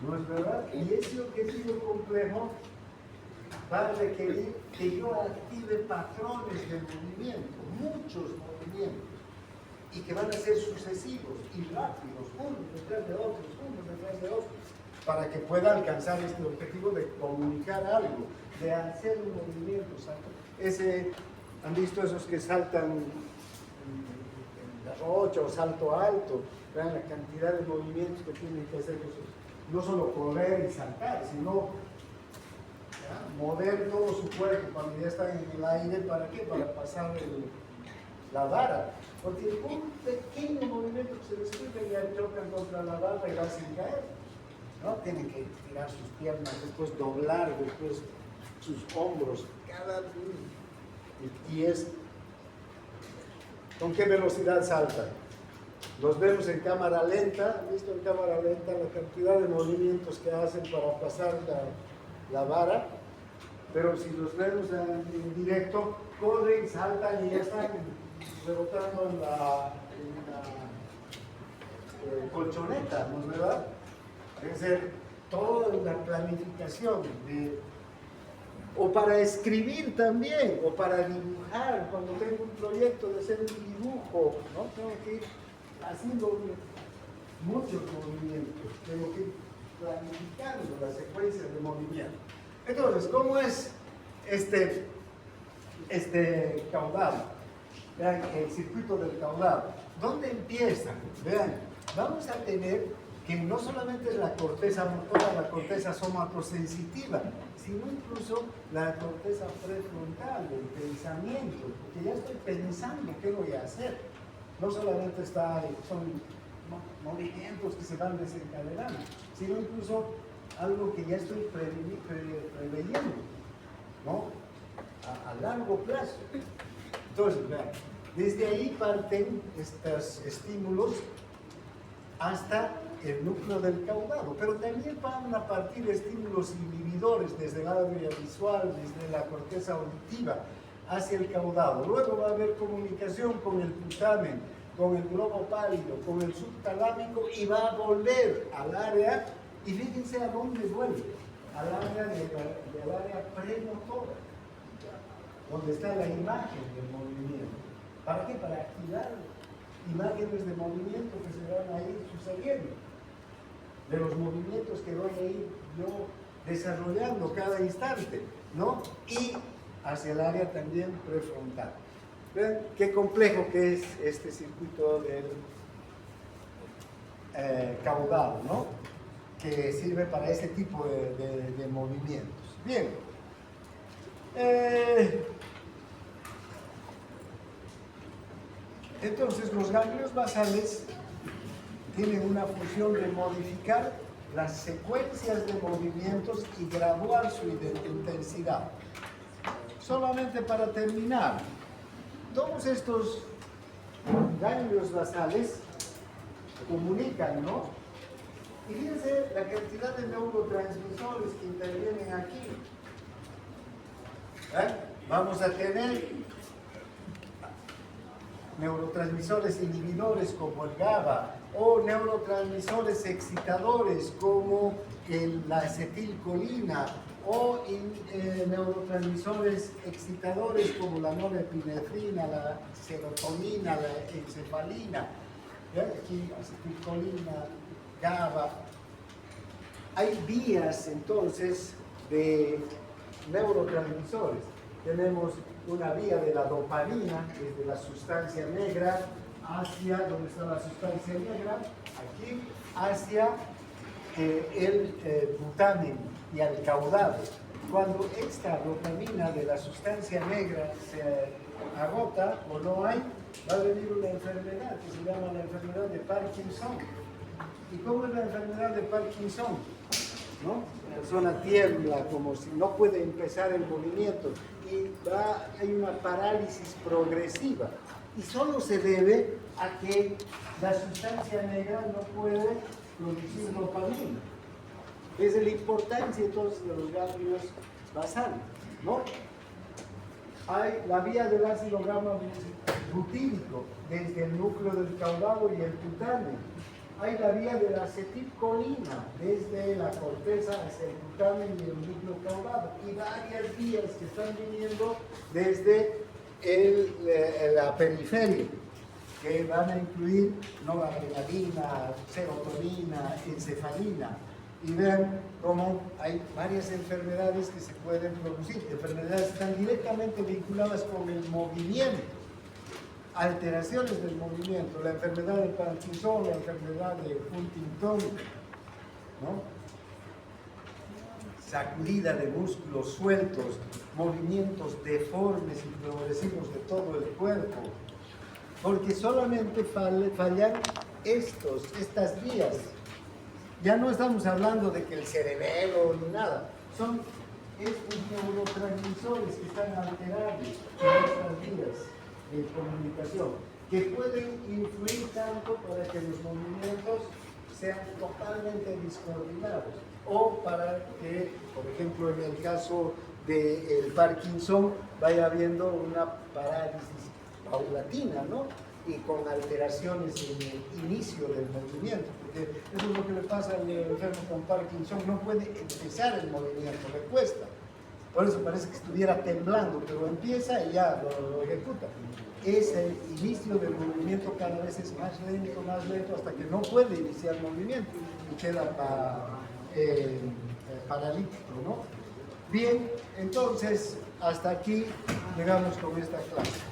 ¿no es verdad? Y ese objetivo complejo va a requerir que yo active patrones de movimiento, muchos movimientos, y que van a ser sucesivos y rápidos, unos detrás de otros, para que pueda alcanzar este objetivo de comunicar algo, de hacer un movimiento. ¿Han visto esos que saltan en la rocha o salto alto? Vean la cantidad de movimientos que tienen que hacer esos. No solo correr y saltar, sino mover todo su cuerpo cuando ya están en el aire. ¿Para qué? Para pasar la vara. Porque un pequeño movimiento que se les descuida y ya chocan contra la barra y la hacen caer. ¿No? Tienen que tirar sus piernas, después doblar, después sus hombros, cada y es con qué velocidad saltan. Los vemos en cámara lenta, ¿han visto en cámara lenta la cantidad de movimientos que hacen para pasar la vara? Pero si los vemos en directo, corren, saltan y ya están rebotando en la colchoneta, ¿no es verdad? Es decir, toda la planificación o para escribir también, o para dibujar, cuando tengo un proyecto de hacer un dibujo, ¿no? Tengo que ir haciendo muchos movimientos, tengo que ir planificando las secuencias de movimiento. Entonces, ¿cómo es este caudal? Vean, el circuito del caudal. ¿Dónde empieza? Vean, vamos a tener que no solamente es la corteza motora, la corteza somatosensitiva, sino incluso la corteza prefrontal, del pensamiento, porque ya estoy pensando qué voy a hacer. No solamente son movimientos que se van desencadenando, sino incluso algo que ya estoy preveyendo, ¿no? A largo plazo. Entonces, vean, desde ahí parten estos estímulos hasta el núcleo del caudado, pero también van a partir estímulos inhibidores desde el área visual, desde la corteza auditiva hacia el caudado. Luego va a haber comunicación con el putamen, con el globo pálido, con el subtalámico y va a volver al área, y fíjense a dónde vuelve, al área del área premotora, donde está la imagen del movimiento. ¿Para qué? Para activar imágenes de movimiento que se van a ir sucediendo, de los movimientos que voy a ir yo desarrollando cada instante, ¿no? Y hacia el área también prefrontal. ¿Ven qué complejo que es este circuito del caudal, ¿no? Que sirve para ese tipo de movimientos. Bien. Entonces, los ganglios basales tienen una función de modificar las secuencias de movimientos y graduar su intensidad. Solamente para terminar, todos estos ganglios basales comunican, ¿no? Y fíjense la cantidad de neurotransmisores que intervienen aquí. Vamos a tener neurotransmisores inhibidores como el GABA, o neurotransmisores excitadores como la acetilcolina, o neurotransmisores excitadores como la norepinefrina, la serotonina, la encefalina. Aquí acetilcolina, GABA. Hay vías entonces de neurotransmisores. Tenemos una vía de la dopamina, desde la sustancia negra hacia, ¿dónde está la sustancia negra? Aquí, hacia el putamen y al caudado. Cuando esta dopamina de la sustancia negra se agota o no hay, va a venir una enfermedad que se llama la enfermedad de Parkinson. ¿Y cómo es la enfermedad de Parkinson? ¿No? La persona tiembla como si no puede empezar el movimiento y hay una parálisis progresiva. Y solo se debe a que la sustancia negra no puede producir dopamina. Esa es la importancia entonces de los ganglios basales, ¿no? Hay la vía del ácido gamma butírico desde el núcleo del caudado y el putamen. Hay la vía de la acetilcolina desde la corteza hacia el putamen y el núcleo caudado. Y varias vías que están viniendo desde la periferia, que van a incluir noradrenalina, serotonina, encefalina. y vean cómo hay varias enfermedades que se pueden producir, enfermedades que están directamente vinculadas con el movimiento, alteraciones del movimiento, la enfermedad de Parkinson, la enfermedad de Huntington, ¿no? Sacudida de músculos sueltos, movimientos deformes y progresivos de todo el cuerpo, porque solamente fallan estas vías. Ya no estamos hablando de que el cerebelo ni nada, son estos neurotransmisores que están alterados en estas vías de comunicación, que pueden influir tanto para que los movimientos sean totalmente discoordinados, o para que, por ejemplo, en el caso del Parkinson, vaya habiendo una parálisis paulatina, ¿no? Y con alteraciones en el inicio del movimiento, porque eso es lo que le pasa al enfermo con Parkinson, no puede empezar el movimiento, le cuesta. Por eso parece que estuviera temblando, pero empieza y ya lo ejecuta. Es el inicio del movimiento cada vez es más lento, hasta que no puede iniciar el movimiento y queda paralítico, ¿no? Bien, entonces hasta aquí llegamos con esta clase.